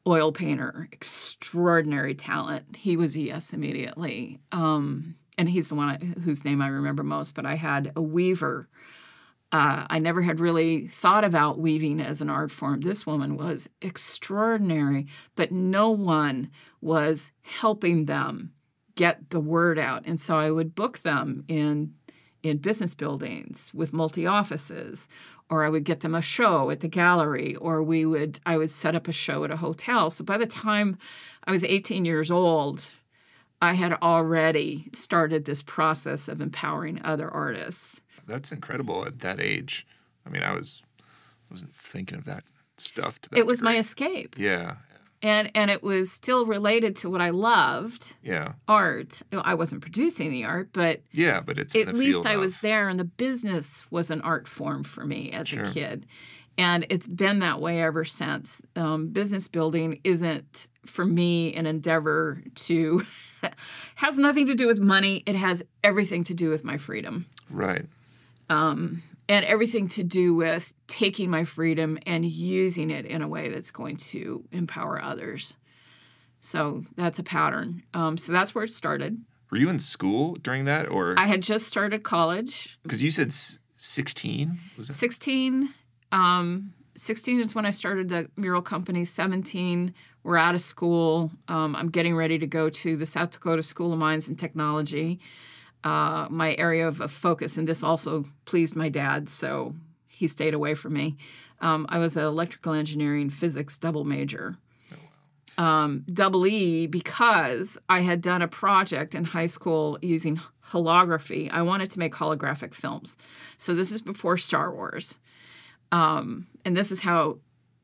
oil painter, extraordinary talent. He was a yes immediately. And he's the one whose name I remember most, but I had a weaver. I never had really thought about weaving as an art form. This woman was extraordinary, but no one was helping them get the word out. And so I would book them in business buildings with multi-offices, or I would get them a show at the gallery, or I would set up a show at a hotel. So by the time I was 18 years old, I had already started this process of empowering other artists. That's incredible at that age. I mean, I wasn't thinking of that stuff to that It was degree. my escape. Yeah. And it was still related to what I loved. Yeah. Art. I wasn't producing the art, but yeah, but it's in the at least field I of... was there, and the business was an art form for me as a kid. And it's been that way ever since. Business building isn't, for me, an endeavor to... has nothing to do with money. It has everything to do with my freedom. Right. And everything to do with taking my freedom and using it in a way that's going to empower others. So that's a pattern. So that's where it started. Were you in school during that, or? I had just started college. Because you said 16? Was that? 16. 16 is when I started the mural company. 17, we're out of school. I'm getting ready to go to the South Dakota School of Mines and Technology. my area of focus, and this also pleased my dad, so he stayed away from me. I was an electrical engineering physics double major. Double E because I had done a project in high school using holography. I wanted to make holographic films. So this is before Star Wars. And this is how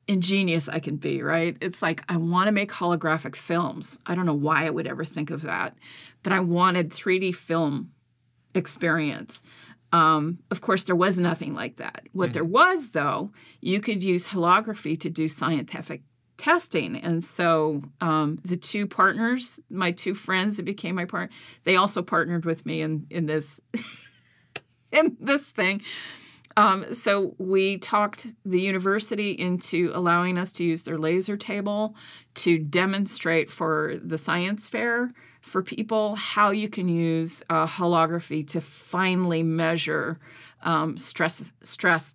ingenious I can be, right? It's like, I want to make holographic films. I don't know why I would ever think of that, but I wanted 3D film experience. Of course, there was nothing like that. What there was, though, you could use holography to do scientific testing. And so the two partners, my two friends that became my partner, they also partnered with me in this in this thing. So we talked the university into allowing us to use their laser table to demonstrate for the science fair for people how you can use holography to finally measure stress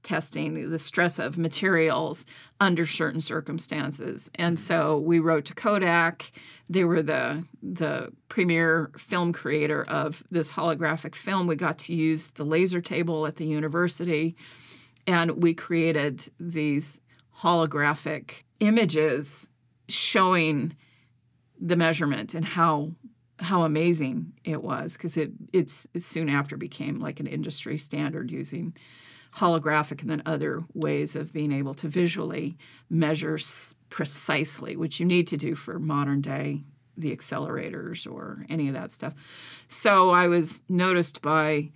testing, the stress of materials under certain circumstances. And so we wrote to Kodak. They were the premier film creator of this holographic film. We got to use the laser table at the university, and we created these holographic images showing the measurement and how amazing it was, because it soon after became like an industry standard using holographic and then other ways of being able to visually measure precisely, which you need to do for modern day, the accelerators or any of that stuff. So I was noticed by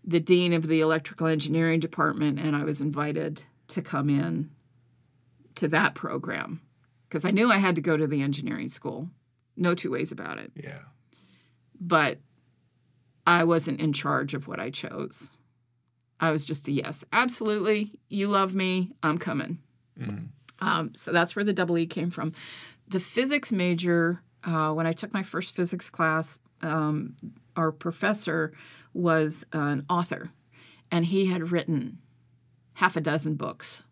the dean of the electrical engineering department, and I was invited to come in to that program because I knew I had to go to the engineering school. No two ways about it. Yeah. But I wasn't in charge of what I chose. I was just a yes. Absolutely. You love me. I'm coming. So that's where the double E came from. The physics major, when I took my first physics class, our professor was an author, and he had written half a dozen books.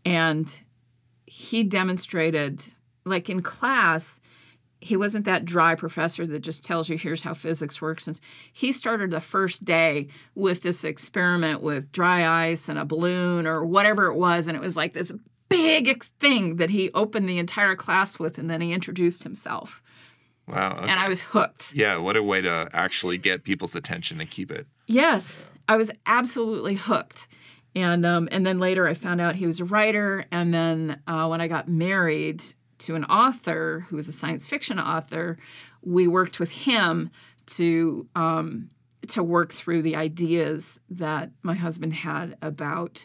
And he demonstrated, like in class, he wasn't that dry professor that just tells you, here's how physics works. And he started the first day with this experiment with dry ice and a balloon or whatever it was. And it was like this big thing that he opened the entire class with, and then he introduced himself. Wow. Okay. And I was hooked. Yeah, what a way to actually get people's attention and keep it. Yes, I was absolutely hooked. And then later I found out he was a writer. And then when I got married to an author who was a science fiction author, we worked with him to work through the ideas that my husband had about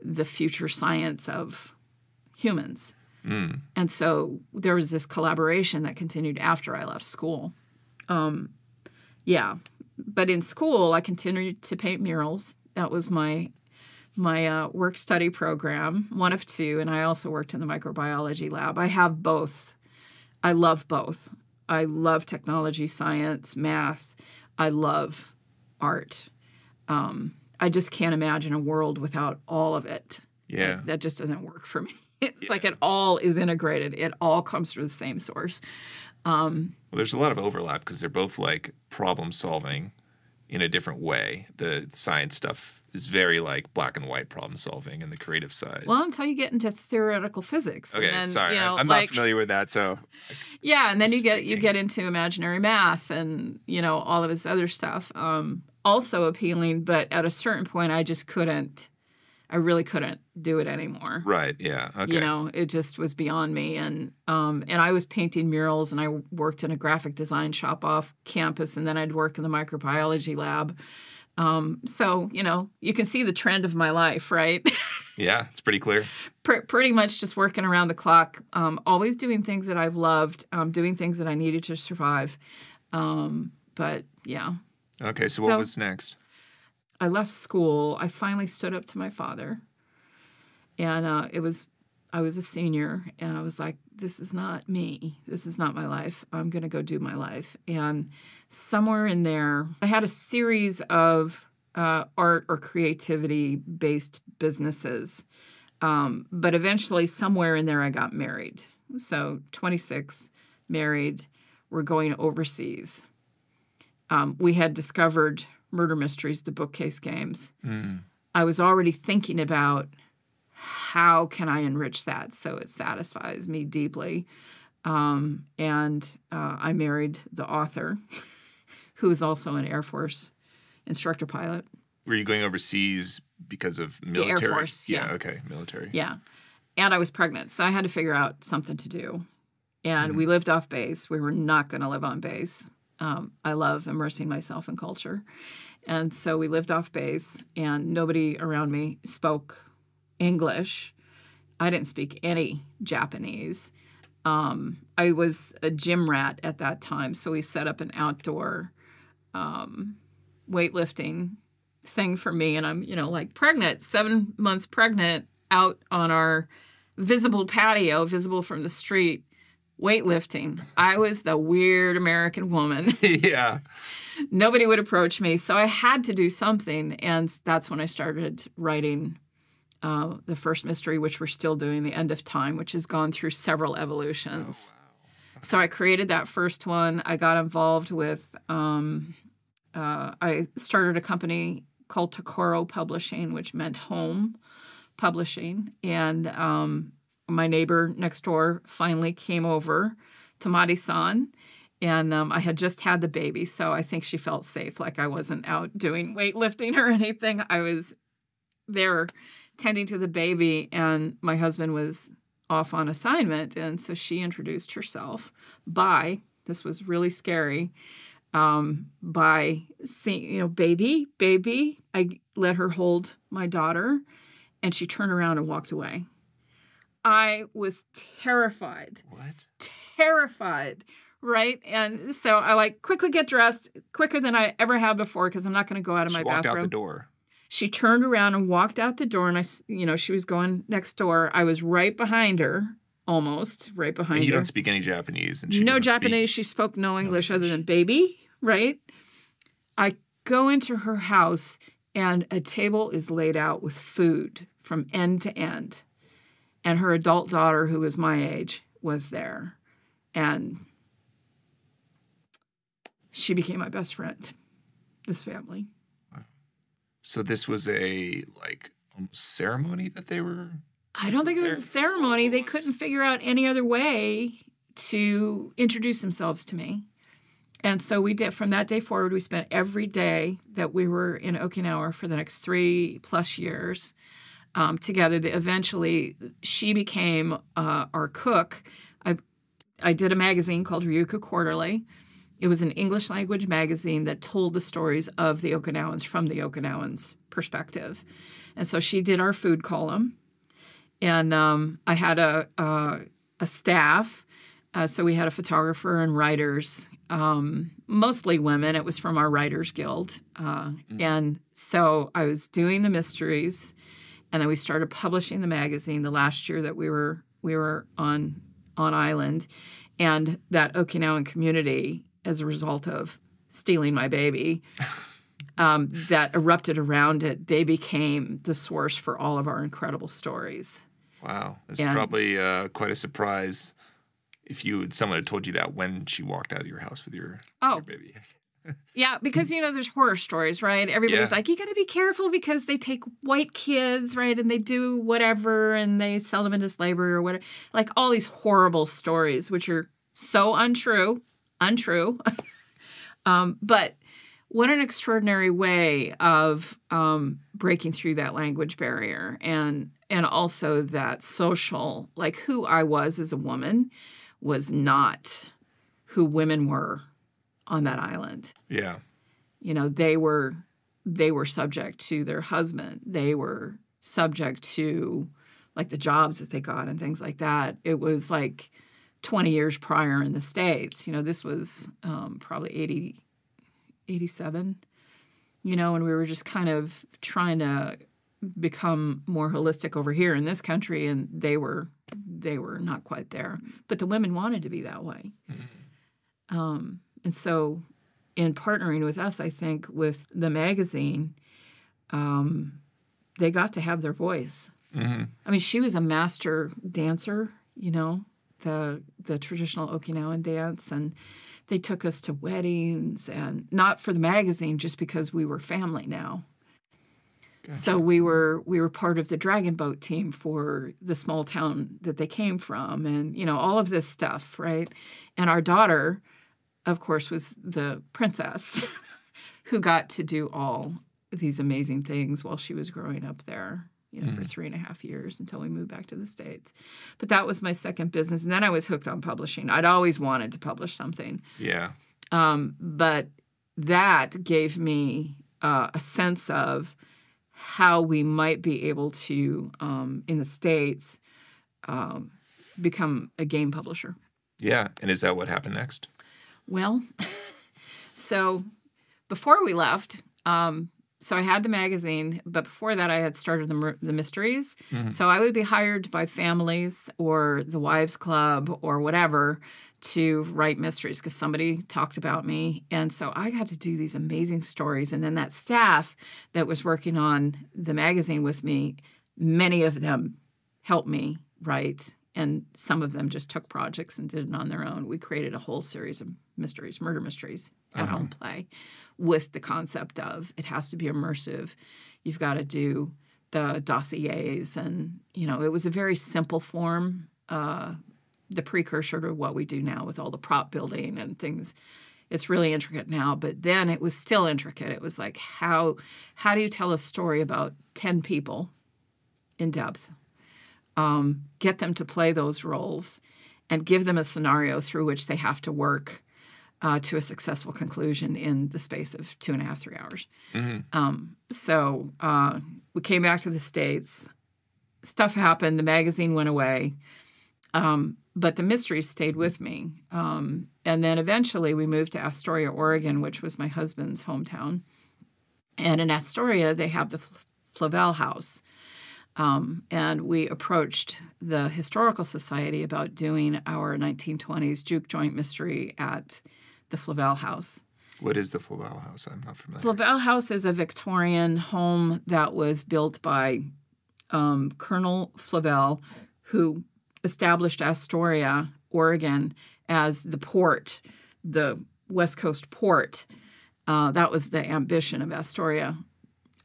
the future science of humans. And so there was this collaboration that continued after I left school. But in school, I continued to paint murals. That was my work-study program, one of two, and I also worked in the microbiology lab. I have both. I love both. I love technology, science, math. I love art. I just can't imagine a world without all of it. Yeah. That just doesn't work for me. It's like it all is integrated. It all comes from the same source. Well, there's a lot of overlap because they're both like problem solving in a different way. The science stuff is very like black and white problem solving, and the creative side. Well, until you get into theoretical physics. Okay, and then, sorry, I'm like, not familiar with that. So yeah, and then you get into imaginary math and all of this other stuff. Also appealing, but at a certain point, I really couldn't do it anymore. Right. Yeah. Okay. It just was beyond me. And I was painting murals, and I worked in a graphic design shop off campus, and then I'd work in the microbiology lab. So, you can see the trend of my life, right? Yeah, it's pretty clear. Pretty much just working around the clock, always doing things that I've loved, doing things that I needed to survive. But yeah. Okay, so what was next? I left school. I finally stood up to my father, and I was a senior, and I was like, this is not me. This is not my life. I'm going to go do my life. And somewhere in there, I had a series of art or creativity-based businesses, but eventually somewhere in there I got married. So 26, married, we're going overseas. we had discovered murder mysteries to bookcase games. I was already thinking about how can I enrich that so it satisfies me deeply. And I married the author, who is also an Air Force instructor pilot. Were you going overseas because of military? The Air Force, yeah. Okay, military. Yeah. And I was pregnant, so I had to figure out something to do. And we lived off base. We were not going to live on base. I love immersing myself in culture. And so we lived off base, and nobody around me spoke English. I didn't speak any Japanese. I was a gym rat at that time, so we set up an outdoor weightlifting thing for me. And I'm, like pregnant, 7 months pregnant, out on our visible patio, visible from the street, weightlifting. I was the weird American woman. Yeah. Nobody would approach me, so I had to do something, and that's when I started writing the first mystery, which we're still doing, The End of Time, which has gone through several evolutions. Oh, wow. So I created that first one. I got involved with, I started a company called Takoro Publishing, which meant home publishing, and my neighbor next door finally came over, Tamari-san, and I had just had the baby, so I think she felt safe, like I wasn't out doing weightlifting or anything. I was there tending to the baby, and my husband was off on assignment, and so she introduced herself by, this was really scary, by saying, baby. I let her hold my daughter, and she turned around and walked away. I was terrified. What? Terrified, right? And so I quickly get dressed, quicker than I ever have before, because I'm not going to go out of my bathroom. She walked out the door. She turned around and walked out the door, and she was going next door. I was right behind her, almost right behind her. And you don't speak any Japanese. And she no Japanese. She spoke no English other than baby, right? I go into her house, and a table is laid out with food from end to end. And her adult daughter, who was my age, was there. And she became my best friend, this family. Wow. So this was a, ceremony that they were... I don't think it was a ceremony. They couldn't figure out any other way to introduce themselves to me. And so we did. From that day forward, we spent every day that we were in Okinawa for the next 3+ years together. Eventually, she became our cook. I did a magazine called Ryuka Quarterly. It was an English language magazine that told the stories of the Okinawans from the Okinawans' perspective. And so she did our food column. And I had a staff. So we had a photographer and writers, mostly women. It was from our Writers Guild. And so I was doing the mysteries. And then we started publishing the magazine the last year that we were on island. And that Okinawan community, as a result of stealing my baby, that erupted around it, they became the source for all of our incredible stories. Wow. It's probably quite a surprise if someone had told you that when she walked out of your house with your baby. Yeah, because, there's horror stories, right? Everybody's like, you got to be careful because they take white kids, right? And they do whatever, and they sell them into slavery or whatever. Like all these horrible stories, which are so untrue. But what an extraordinary way of breaking through that language barrier and also that social, who I was as a woman was not who women were on that island. Yeah. They were subject to their husband. They were subject to the jobs that they got and things like that. It was 20 years prior in the States. This was probably 87, and we were just kind of trying to become more holistic over here in this country, and they were not quite there. But the women wanted to be that way. Mm-hmm. And so in partnering with us, I think, with the magazine, they got to have their voice. Mm-hmm. I mean, she was a master dancer, the traditional Okinawan dance, and they took us to weddings, and not for the magazine, just because we were family now. Gotcha. So we were part of the dragon boat team for the small town that they came from, and all of this stuff, right? And our daughter, of course, was the princess who got to do all these amazing things while she was growing up there, for 3.5 years until we moved back to the States. But that was my second business, and then I was hooked on publishing. I'd always wanted to publish something. Yeah. But that gave me a sense of how we might be able to, in the States, become a game publisher. Yeah. And is that what happened next? Well, so before we left, so I had the magazine, but before that I had started the mysteries. Mm-hmm. So I would be hired by families or the Wives Club or whatever to write mysteries because somebody talked about me. And so I got to do these amazing stories. And then that staff that was working on the magazine with me, many of them helped me write. And some of them just took projects and did it on their own. We created a whole series of mysteries, murder mysteries, at-home play with the concept of it has to be immersive. You've got to do the dossiers. And, it was a very simple form, the precursor to what we do now with all the prop building and things. It's really intricate now, but then it was still intricate. It was like, how do you tell a story about 10 people in depth? Get them to play those roles and give them a scenario through which they have to work to a successful conclusion in the space of 2.5, 3 hours. Mm-hmm. So we came back to the States. Stuff happened. The magazine went away. But the mysteries stayed with me. And then eventually we moved to Astoria, Oregon, which was my husband's hometown. And in Astoria, they have the Flavel House. And we approached the Historical Society about doing our 1920s juke joint mystery at the Flavel House. What is the Flavel House? I'm not familiar. Flavel House is a Victorian home that was built by Colonel Flavel, who established Astoria, Oregon, as the port, the West Coast port. That was the ambition of Astoria.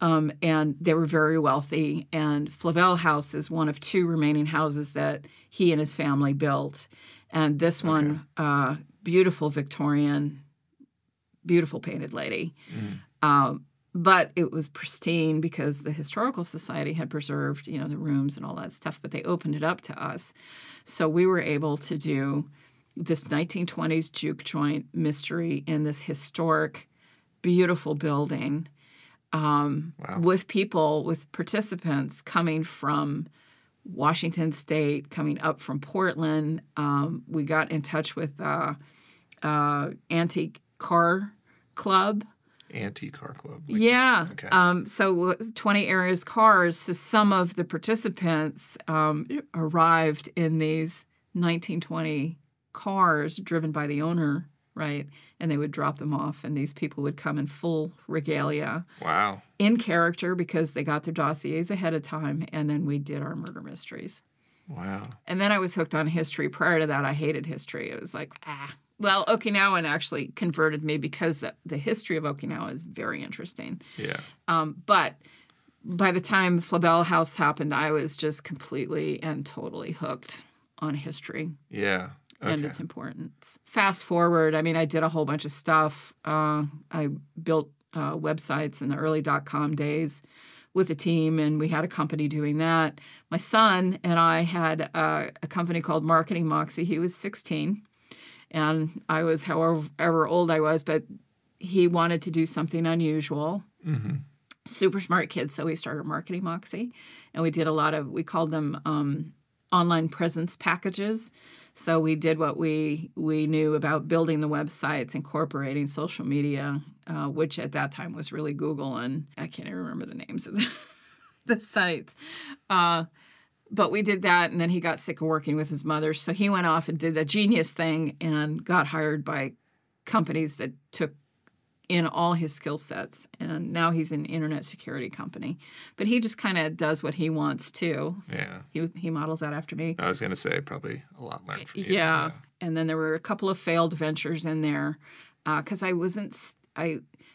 And they were very wealthy. And Flavel House is one of 2 remaining houses that he and his family built. And this one, beautiful Victorian, beautiful painted lady. Mm. But it was pristine because the Historical Society had preserved, the rooms and all that stuff. But they opened it up to us. So we were able to do this 1920s juke joint mystery in this historic, beautiful building. Wow. With participants coming from Washington State, coming up from Portland. We got in touch with Antique Car Club. Antique Car Club. Yeah. Okay. So 20 Areas Cars. So some of the participants arrived in these 1920 cars driven by the owner. Right. And they would drop them off, and these people would come in full regalia. Wow. In character because they got their dossiers ahead of time, and then we did our murder mysteries. Wow. And then I was hooked on history. Prior to that, I hated history. It was like, Well, Okinawan actually converted me because the history of Okinawa is very interesting. Yeah. But by the time Flavel House happened, I was just completely and totally hooked on history. Yeah. Okay. And its importance. Fast forward, I did a whole bunch of stuff. I built websites in the early .com days with a team, and we had a company doing that. My son and I had a company called Marketing Moxie. He was 16, and I was however old I was, but he wanted to do something unusual. Mm-hmm. Super smart kid, so we started Marketing Moxie, and we did we called them online presence packages. So we did what we knew about building the websites, incorporating social media, which at that time was really Google, and I can't even remember the names of the sites. But we did that, and then he got sick of working with his mother, so he went off and did a genius thing and got hired by companies that took in all his skill sets. And now he's an internet security company. But he just kind of does what he wants too. Yeah. He models that after me. I was going to say probably a lot learned from you. Yeah. And then there were a couple of failed ventures in there because I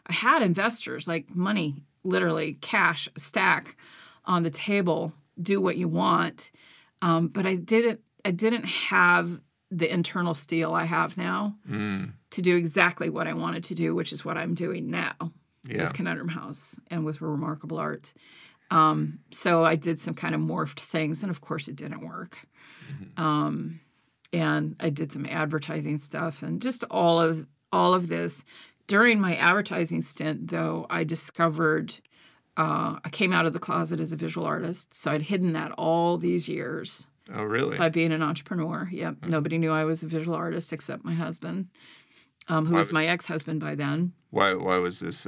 had investors, like money, literally cash, stack on the table, do what you want. But I didn't have the internal steel I have now to do exactly what I wanted to do, which is what I'm doing now with Conundrum House and with Remarkable Arts. So I did some kind of morphed things, and of course it didn't work. And I did some advertising stuff and just all of this. During my advertising stint, though, I discovered I came out of the closet as a visual artist. So I'd hidden that all these years. Oh, really? By being an entrepreneur. Yep. Nobody knew I was a visual artist except my husband, who was my ex-husband by then. Why was this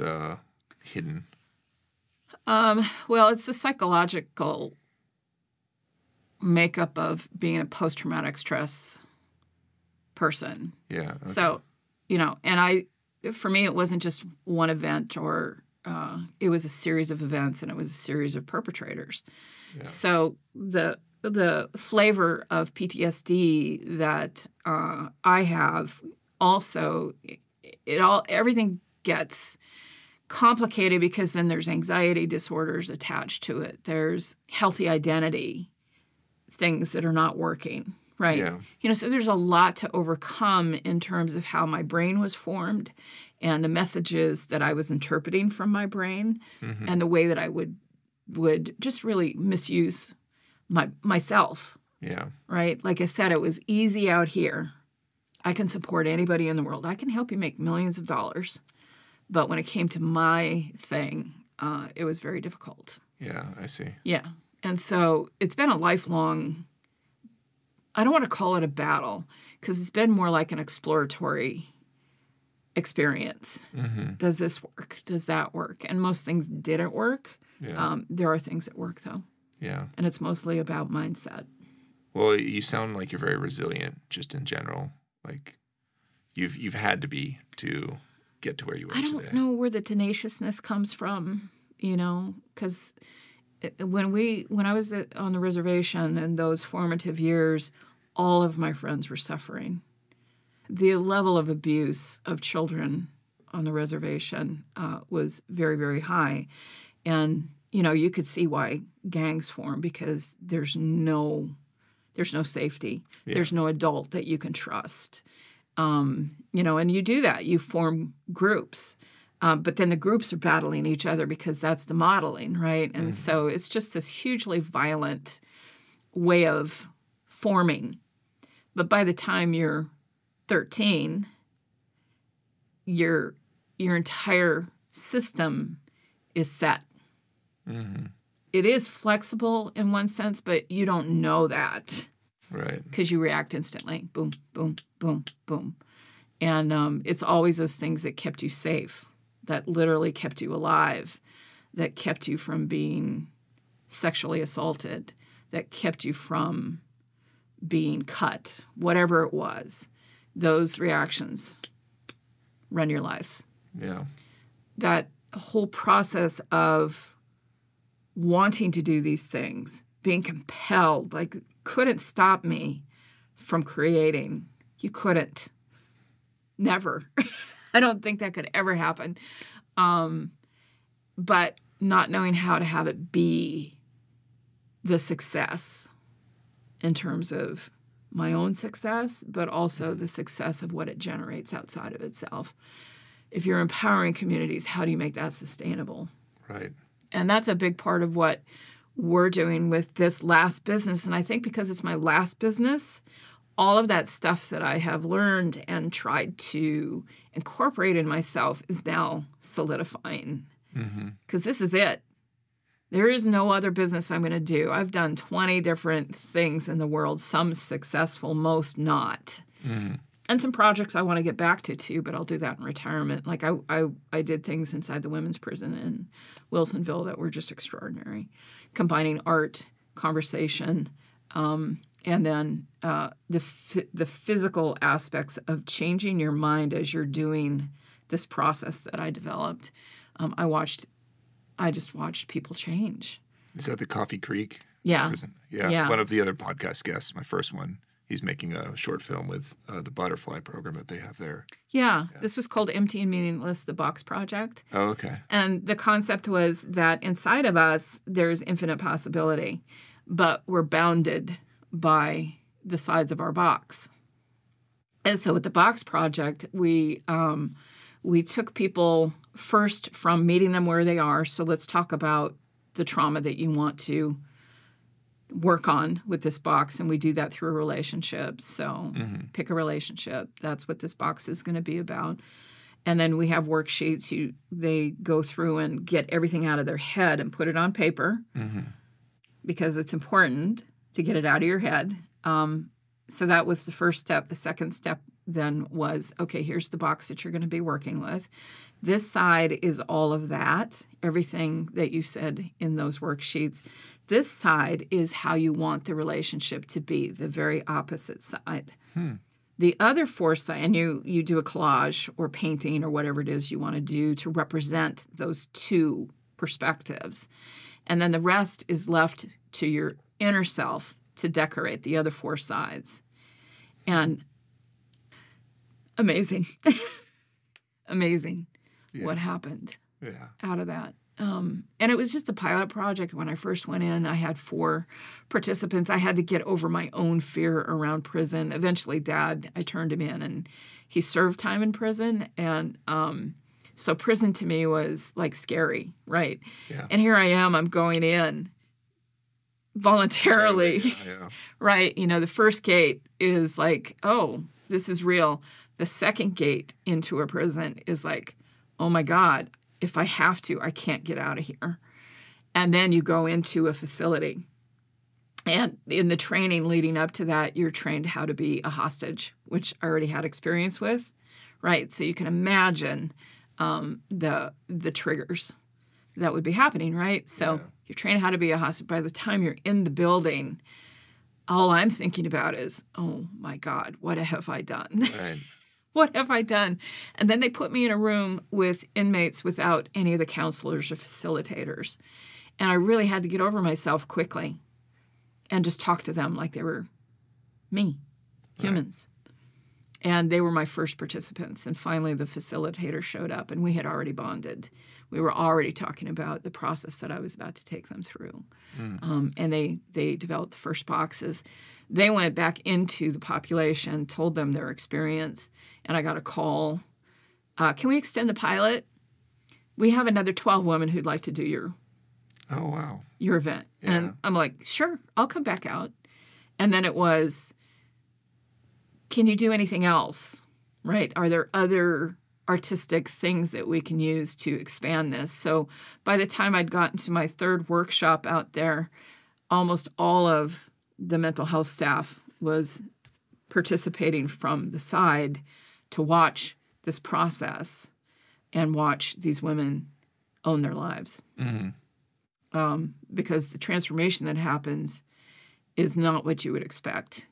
hidden? Well, it's the psychological makeup of being a post-traumatic stress person. Yeah. Okay. So, and for me, it wasn't just one event or it was a series of events and it was a series of perpetrators. Yeah. So the flavor of PTSD that I have also, everything gets complicated because then there's anxiety disorders attached to it. There's healthy identity things that are not working, right? Yeah. So there's a lot to overcome in terms of how my brain was formed and the messages that I was interpreting from my brain and the way that I would just really misuse myself. Yeah. Right? Like I said, it was easy out here. I can support anybody in the world. I can help you make millions of dollars. But when it came to my thing, it was very difficult. Yeah, I see. Yeah. And so it's been a lifelong, I don't want to call it a battle, because it's been more like an exploratory experience. Does this work? Does that work? And most things didn't work. Yeah. There are things that work, though. Yeah. And it's mostly about mindset. Well, you sound like you're very resilient just in general. Like you've had to be to get to where you are today. I don't know where the tenaciousness comes from, because when I was on the reservation in those formative years, all of my friends were suffering. The level of abuse of children on the reservation was very, very high. And, you could see why gangs form because there's no safety. Yeah. There's no adult that you can trust. And you do that. You form groups. But then the groups are battling each other because that's the modeling, right? And so it's just this hugely violent way of forming. But by the time you're 13, your entire system is set. It is flexible in one sense, but you don't know that. Right. Because you react instantly. Boom, boom, boom, boom. And it's always those things that kept you safe, that literally kept you alive, that kept you from being sexually assaulted, that kept you from being cut, whatever it was. Those reactions run your life. Yeah. That whole process of wanting to do these things, being compelled, like couldn't stop me from creating. You couldn't. Never. I don't think that could ever happen. But not knowing how to have it be the success in terms of my own success, but also the success of what it generates outside of itself. If you're empowering communities, how do you make that sustainable? Right. And that's a big part of what we're doing with this last business. And I think because it's my last business, all of that stuff that I have learned and tried to incorporate in myself is now solidifying. Because this is it. There is no other business I'm going to do. I've done 20 different things in the world, some successful, most not. And some projects I want to get back to, too, but I'll do that in retirement. Like I did things inside the women's prison in Wilsonville that were just extraordinary, combining art, conversation, and then the physical aspects of changing your mind as you're doing this process that I developed, I just watched people change. Is that the Coffee Creek? Yeah. Prison? Yeah. One of the other podcast guests, my first one, he's making a short film with the butterfly program that they have there. Yeah. This was called Empty and Meaningless, the Box Project. Oh, okay. And the concept was that inside of us, there's infinite possibility, but we're bounded by the sides of our box. And so with the Box Project, we took people first from meeting them where they are. So let's talk about the trauma that you want to work on with this box, and we do that through relationships. So pick a relationship. That's what this box is going to be about. And then we have worksheets. They go through and get everything out of their head and put it on paper because it's important to get it out of your head. So that was the first step. The second step then was, okay, here's the box that you're going to be working with. This side is all of that, everything that you said in those worksheets. This side is how you want the relationship to be, the very opposite side. The other four sides, and you do a collage or painting or whatever it is you want to do to represent those two perspectives. And then the rest is left to your inner self to decorate the other four sides. And amazing. Amazing what happened out of that. And it was just a pilot project. When I first went in, I had 4 participants. I had to get over my own fear around prison. Eventually, Dad, I turned him in, and he served time in prison. And so prison to me was like scary, right? Yeah. And here I am, I'm going in voluntarily, right? You know, the first gate is like, oh, this is real. The second gate into a prison is like, oh my God, if I have to, I can't get out of here. And then you go into a facility. And in the training leading up to that, you're trained how to be a hostage, which I already had experience with, right? So you can imagine the triggers that would be happening, right? So you're trained how to be a hostage. By the time you're in the building, all I'm thinking about is, oh my God, what have I done? Right. What have I done? And then they put me in a room with inmates without any of the counselors or facilitators. And I really had to get over myself quickly and just talk to them like they were me, humans. Right. And they were my first participants. And finally, the facilitator showed up, and we had already bonded. We were already talking about the process that I was about to take them through. And they developed the first boxes. They went back into the population, told them their experience, and I got a call. Can we extend the pilot? We have another 12 women who'd like to do your event. Yeah. And I'm like, sure, I'll come back out. And then it was, can you do anything else? Right? Are there other artistic things that we can use to expand this? So by the time I'd gotten to my 3rd workshop out there, almost all of the mental health staff was participating from the side to watch this process and watch these women own their lives. Because the transformation that happens is not what you would expect.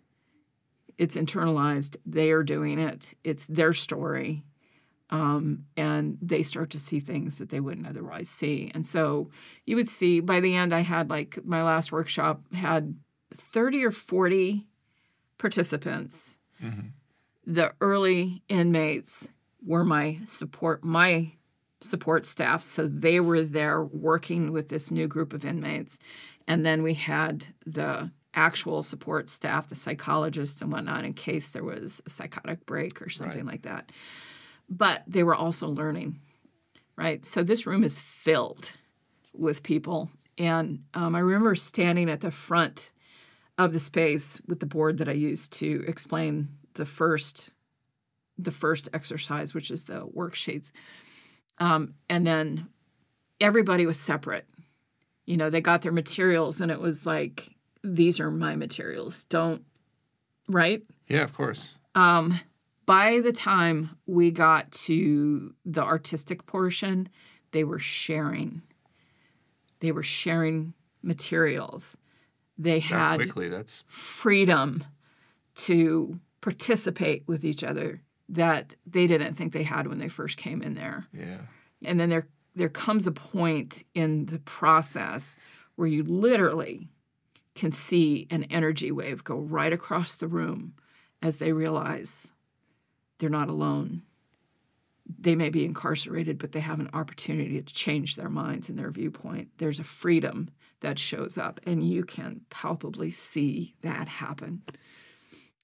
It's internalized. They are doing it. It's their story. And they start to see things that they wouldn't otherwise see. And so you would see, by the end, I had my last workshop had 30 or 40 participants. The early inmates were my support staff. So they were there working with this new group of inmates. And then we had the actual support staff, the psychologists and whatnot, in case there was a psychotic break or something like that. But they were also learning, right? So this room is filled with people. And I remember standing at the front of the space with the board that I used to explain the first exercise, which is the worksheets. And then everybody was separate. You know, they got their materials, and it was like, these are my materials. Right? Yeah, of course. By the time we got to the artistic portion, they were sharing. They were sharing materials. They had that's freedom to participate with each other. that they didn't think they had when they first came in there. Yeah. And then there comes a point in the process where you literally can see an energy wave go right across the room as they realize they're not alone. They may be incarcerated, but they have an opportunity to change their minds and their viewpoint. There's a freedom that shows up, and you can palpably see that happen.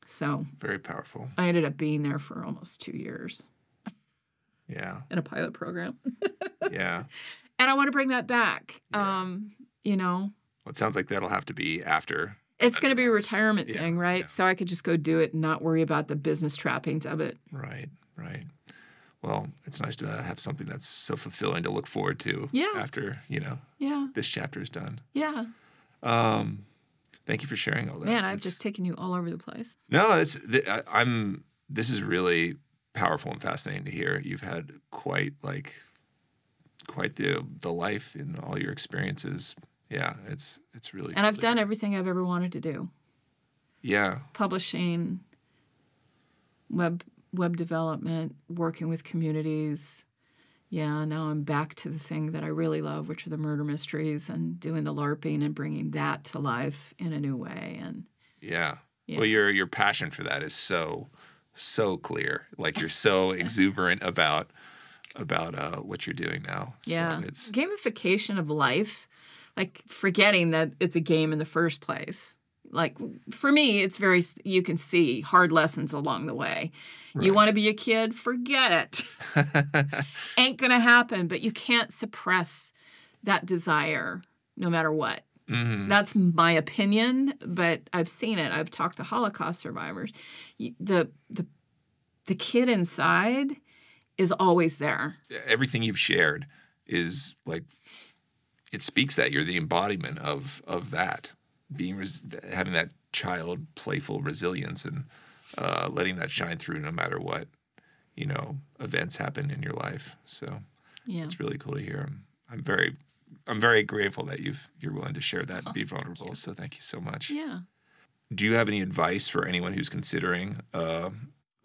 So very powerful. I ended up being there for almost 2 years. Yeah. In a pilot program. Yeah. And I want to bring that back. Yeah. Well, it sounds like that'll have to be after. It's going to be a retirement thing, right? Yeah. So I could just go do it and not worry about the business trappings of it. Right. Well, it's nice to have something that's so fulfilling to look forward to after, this chapter is done. Yeah. Thank you for sharing all that. Man, I've just taken you all over the place. No, this is really powerful and fascinating to hear. You've had quite the life in all your experiences. Yeah, it's really. And I've done everything I've ever wanted to do. Yeah. Publishing, web development, working with communities. Yeah, now I'm back to the thing that I really love, which are the murder mysteries, and doing the LARPing and bringing that to life in a new way. And yeah. Well, your passion for that is so clear. Like you're so exuberant about what you're doing now. Yeah, so it's gamification of life, like forgetting that it's a game in the first place. Like for me, it's you can see hard lessons along the way. Right. You want to be a kid? Forget it. Ain't going to happen, but you can't suppress that desire no matter what. Mm-hmm. That's my opinion, but I've seen it. I've talked to Holocaust survivors. The kid inside is always there. Everything you've shared is like, it speaks that you're the embodiment of that. Having that child playful resilience and letting that shine through no matter what events happen in your life. So it's really cool to hear. I'm very grateful that you're willing to share that and be vulnerable. So thank you so much. Yeah. Do you have any advice for anyone who's considering a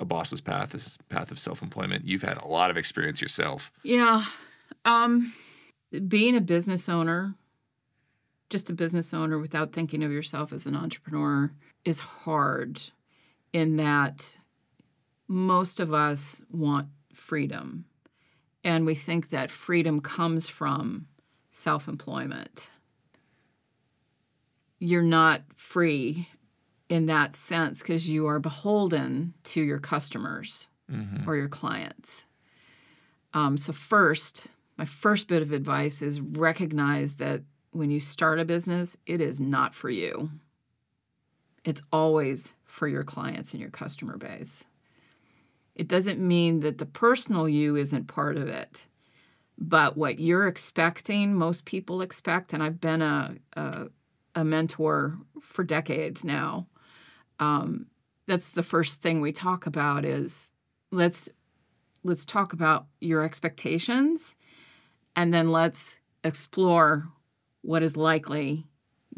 bossless path, this path of self-employment? You've had a lot of experience yourself. Yeah. Being a business owner, just a business owner without thinking of yourself as an entrepreneur is hard in that most of us want freedom. And we think that freedom comes from self-employment. You're not free in that sense because you are beholden to your customers or your clients. So my first bit of advice is recognize that when you start a business, it is not for you. It's always for your clients and your customer base. It doesn't mean that the personal you isn't part of it, but what you're expecting, most people expect, and I've been a mentor for decades now, that's the first thing we talk about is let's talk about your expectations, and then let's explore what is likely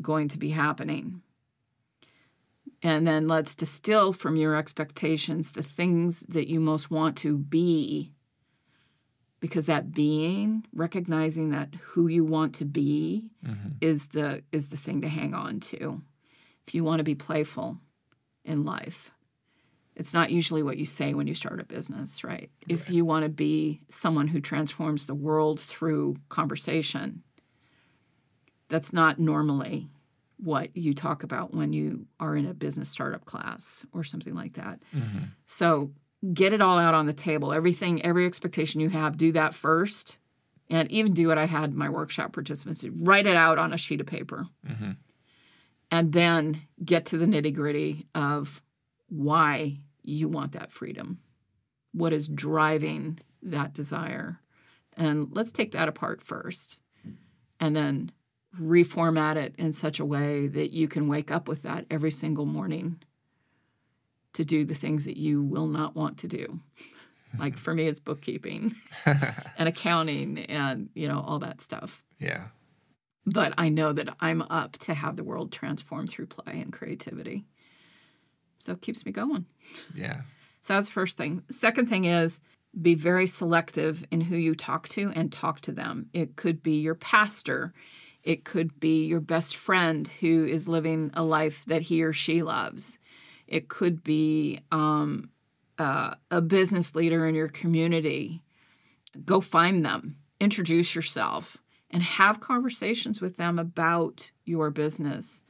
going to be happening. And then let's distill from your expectations the things that you most want to be, because that being, recognizing that who you want to be is the thing to hang on to. If you want to be playful in life, it's not usually what you say when you start a business, right? If you want to be someone who transforms the world through conversation, that's not normally what you talk about when you are in a business startup class or something like that. So get it all out on the table. Every expectation you have, do that first. And even do what I had my workshop participants, write it out on a sheet of paper. And then get to the nitty-gritty of why you want that freedom. What is driving that desire? And let's take that apart first. And then reformat it in such a way that you can wake up with that every single morning to do the things that you will not want to do. Like for me, it's bookkeeping and accounting and, all that stuff. Yeah. But I know that I'm up to have the world transform through play and creativity. So it keeps me going. Yeah. So that's the first thing. Second thing is be very selective in who you talk to and talk to them. It could be your pastor. It could be your best friend who is living a life that he or she loves. It could be a business leader in your community. Go find them, introduce yourself, and have conversations with them about your business,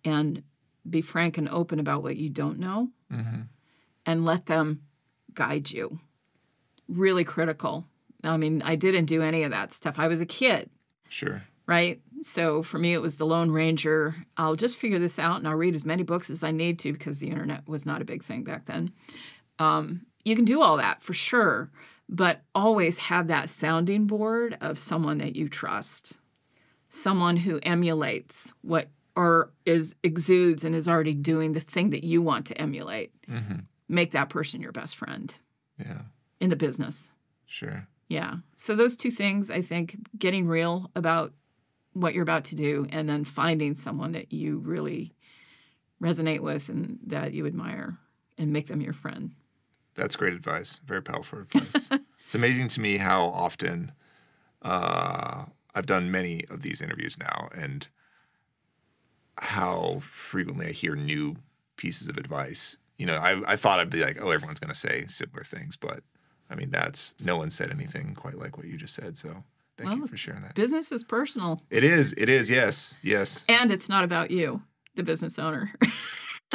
and be frank and open about what you don't know, and let them guide you. Really critical. I mean, I didn't do any of that stuff. I was a kid. Sure. Right? So for me, it was the Lone Ranger. I'll just figure this out, and I'll read as many books as I need to, because the internet was not a big thing back then. You can do all that for sure, but always have that sounding board of someone that you trust, someone who emulates what or exudes and is already doing the thing that you want to emulate. Make that person your best friend. Yeah. In the business. Sure. Yeah. So those two things, I think, getting real about what you're about to do, and then finding someone that you really resonate with and that you admire, and make them your friend. That's great advice. Very powerful advice. It's amazing to me how often I've done many of these interviews now, and how frequently I hear new pieces of advice. You know, I thought I'd be like, oh, everyone's going to say similar things, but I mean, no one said anything quite like what you just said. So thank you for sharing that. Business is personal. It is. Yes. Yes. And it's not about you, the business owner.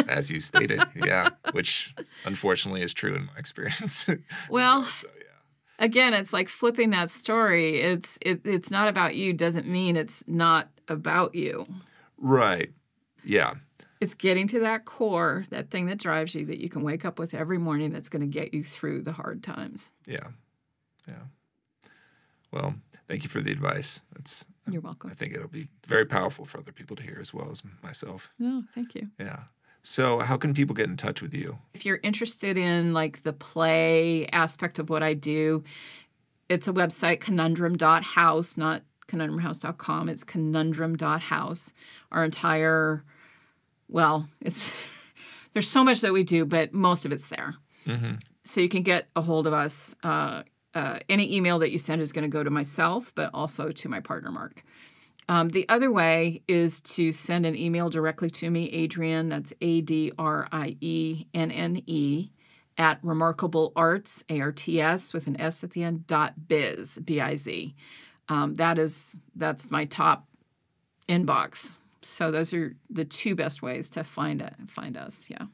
As you stated. Yeah. Which unfortunately is true in my experience. Well, so, yeah. Again, it's like flipping that story. It's not about you doesn't mean it's not about you. Right. Yeah. It's getting to that core, that thing that drives you, that you can wake up with every morning, that's going to get you through the hard times. Yeah. Yeah. Well, thank you for the advice. You're welcome. I think it'll be very powerful for other people to hear as well as myself. No, thank you. Yeah. So how can people get in touch with you? If you're interested in like the play aspect of what I do, it's a website, conundrum.house, not conundrumhouse.com. It's conundrum.house. Our entire... Well, there's so much that we do, but most of it's there. So you can get a hold of us. Any email that you send is going to go to myself, but also to my partner, Mark. The other way is to send an email directly to me, Adrienne, that's Adrienne, at RemarkableArts, ARTS, with an S at the end, .biz, B-I-Z. That's my top inbox. So those are the two best ways to find us. Yeah.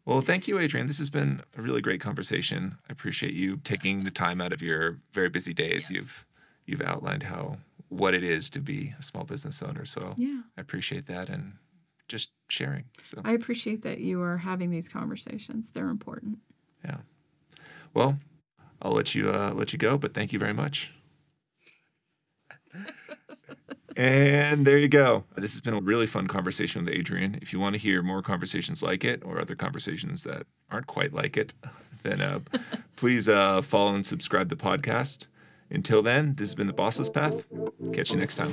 Well, thank you, Adrienne. This has been a really great conversation. I appreciate you taking the time out of your very busy days. Yes. You've outlined what it is to be a small business owner. So yeah. I appreciate that, and just sharing. So I appreciate that you are having these conversations. They're important. Yeah. Well, I'll let you go, but thank you very much. And there you go. This has been a really fun conversation with Adrienne. If you want to hear more conversations like it, or other conversations that aren't quite like it, then please follow and subscribe to the podcast. Until then, this has been the Bossless Path. Catch you next time.